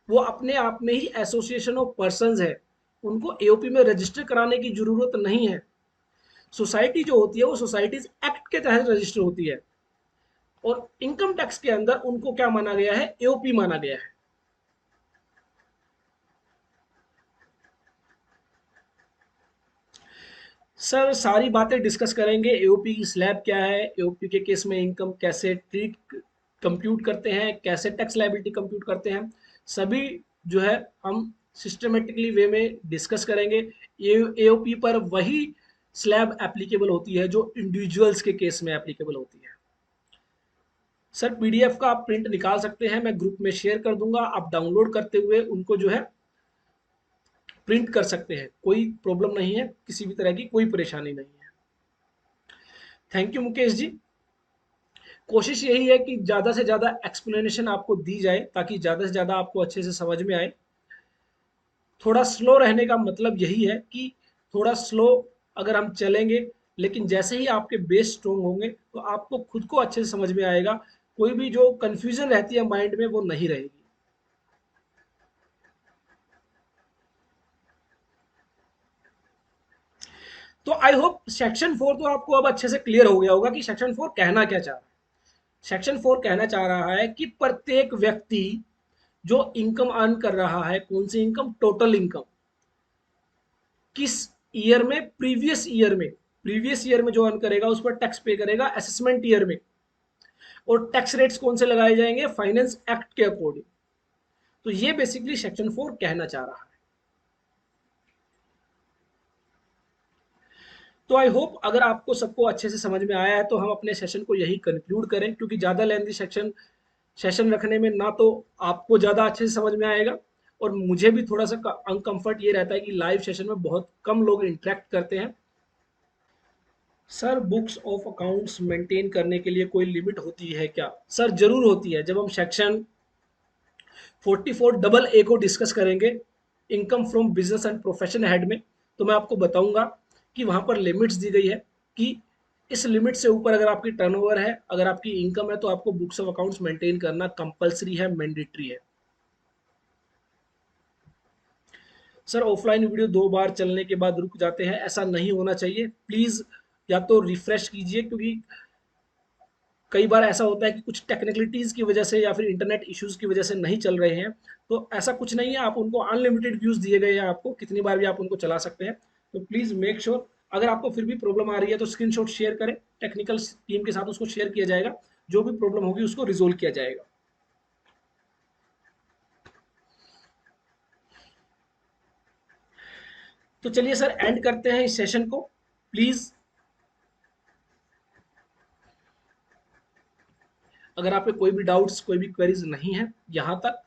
वो अपने आप में ही एसोसिएशन ऑफ पर्संस है, उनको एओपी में रजिस्टर कराने की जरूरत नहीं है। सोसाइटी जो होती है वो सोसाइटीज एक्ट के तहत रजिस्टर होती है, और इनकम टैक्स के अंदर उनको क्या माना गया है? एओपी माना गया है। सर सारी बातें डिस्कस करेंगे, एओपी की स्लैब क्या है, एओपी के केस में इनकम कैसे ट्रीट कंप्यूट करते हैं, कैसे टैक्स लायबिलिटी कंप्यूट करते हैं, सभी जो है हम सिस्टमेटिकली वे में डिस्कस करेंगे। एओपी पर वही स्लैब एप्लीकेबल होती है जो इंडिविजुअल्स के केस में एप्लीकेबल होती है। सर पीडीएफ का आप प्रिंट निकाल सकते हैं, मैं ग्रुप में शेयर कर दूंगा, आप डाउनलोड करते हुए उनको जो है प्रिंट कर सकते हैं, कोई प्रॉब्लम नहीं है, किसी भी तरह की कोई परेशानी नहीं है। Thank you Mukesh ji. कोशिश यही है कि ज़्यादा से ज़्यादा एक्सप्लेनेशन आपको दी जाए ताकि ज़्यादा से ज़्यादा आपको अच्छे से समझ में आए। थोड़ा स्लो रहने का मतलब यही है कि थोड़ा स्लो अगर हम चलेंगे, लेकिन जैसे ही आपके बेस स्ट्रोंग होंगे तो आपको खुद को अच्छे से समझ में आएगा, कोई भी जो कन्फ्यूजन रहती है माइंड में वो नहीं रहेगी। तो आई होप सेक्शन 4 तो आपको अब अच्छे से क्लियर हो गया होगा कि सेक्शन 4 कहना क्या चाह रहा है। सेक्शन 4 कहना चाह रहा है कि प्रत्येक व्यक्ति जो इनकम अर्न कर रहा है, कौन सी इनकम? Total income. किस ईयर में? प्रीवियस ईयर में। प्रीवियस ईयर में जो अर्न करेगा उस पर टैक्स पे करेगा असेसमेंट ईयर में। और टैक्स रेट्स कौन से लगाए जाएंगे? फाइनेंस एक्ट के अकॉर्डिंग। तो ये बेसिकली सेक्शन 4 कहना चाह रहा है। तो आई होप अगर आपको सबको अच्छे से समझ में आया है तो हम अपने सेशन को यही कंक्लूड करें, क्योंकि ज़्यादा लेंथी सेक्शन सेशन रखने में ना तो आपको ज़्यादा अच्छे से समझ में आएगा, और मुझे भी थोड़ा सा अनकंफर्ट ये रहता है कि लाइव सेशन में बहुत कम लोग इंटरेक्ट करते हैं। Sir books of accounts maintain करने के लिए कोई लिमिट होती है क्या? सर जरूर होती है। जब हम सेक्शन 44 डबल ए को डिस्कस करेंगे income from business and profession head में, तो मैं आपको बताऊंगा कि वहां पर लिमिट्स दी गई है कि इस लिमिट से ऊपर अगर आपकी टर्नओवर है, अगर आपकी इनकम है, तो आपको बुक्स ऑफ अकाउंट्स मेंटेन करना कंपलसरी है, मैंडेटरी है। सर ऑफलाइन वीडियो 2 बार चलने के बाद रुक जाते हैं, ऐसा नहीं होना चाहिए। प्लीज या तो रिफ्रेश कीजिए, क्योंकि कई बार ऐसा होता है कि कुछ टेक्निकलिटीज की वजह से या फिर इंटरनेट इश्यूज की वजह से नहीं चल रहे हैं। तो ऐसा कुछ नहीं है, आप उनको अनलिमिटेड व्यूज दिए गए हैं, आपको कितनी बार भी आप उनको चला सकते हैं। तो प्लीज मेक श्योर, अगर आपको फिर भी प्रॉब्लम आ रही है तो स्क्रीनशॉट शेयर करें, टेक्निकल टीम के साथ उसको शेयर किया जाएगा, जो भी प्रॉब्लम होगी उसको रिजोल्व किया जाएगा। तो चलिए सर एंड करते हैं इस सेशन को। प्लीज अगर आप पे कोई भी डाउट्स, कोई भी क्वेरीज नहीं है यहाँ तक,